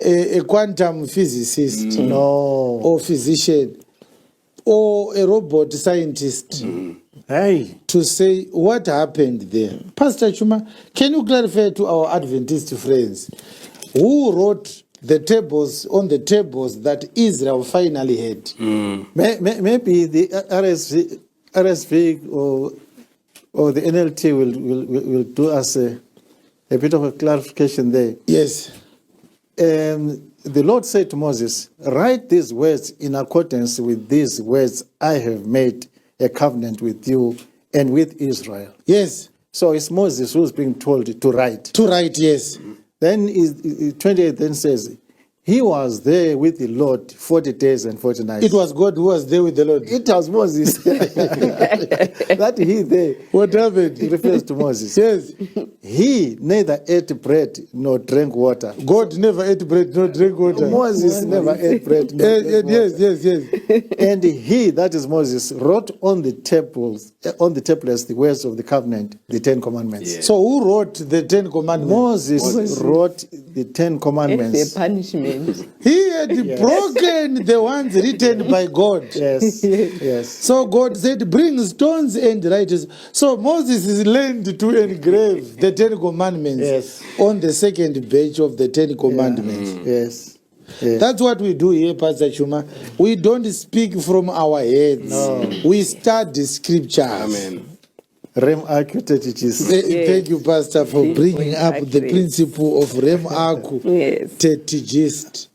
a quantum physicist or physician or a robot scientist to say what happened there. Pastor Chuma, can you clarify to our Adventist friends who wrote the tables that Israel finally had. Maybe the RSV or the NLT will do us a bit of a clarification there. Yes. The Lord said to Moses, write these words in accordance with these words I have made a covenant with you and with Israel. Yes. So it's Moses who's being told to write. To write, yes. Then 28 then says, he was there with the Lord 40 days and 40 nights. It was God who was there with the Lord. It was Moses. That he there. What happened? It refers to Moses. Yes. He neither ate bread nor drank water. God never ate bread nor drank water. Moses never ate bread nor drank water. Yes. And he, that is Moses, wrote on the tablets the words of the covenant, the 10 Commandments. Yeah. So who wrote the 10 Commandments? Moses wrote the 10 Commandments. It's a punishment. He had broken the ones written by God. Yes. So God said, bring stones and write it. So Moses is learned to engrave the 10 Commandments on the second page of the 10 Commandments. Yes. That's what we do here, Pastor Chuma. We don't speak from our heads. No. We study scriptures. Amen. Rem Aku teaches. Thank you, Pastor, for bringing up the principle of Rem Aku tetigist.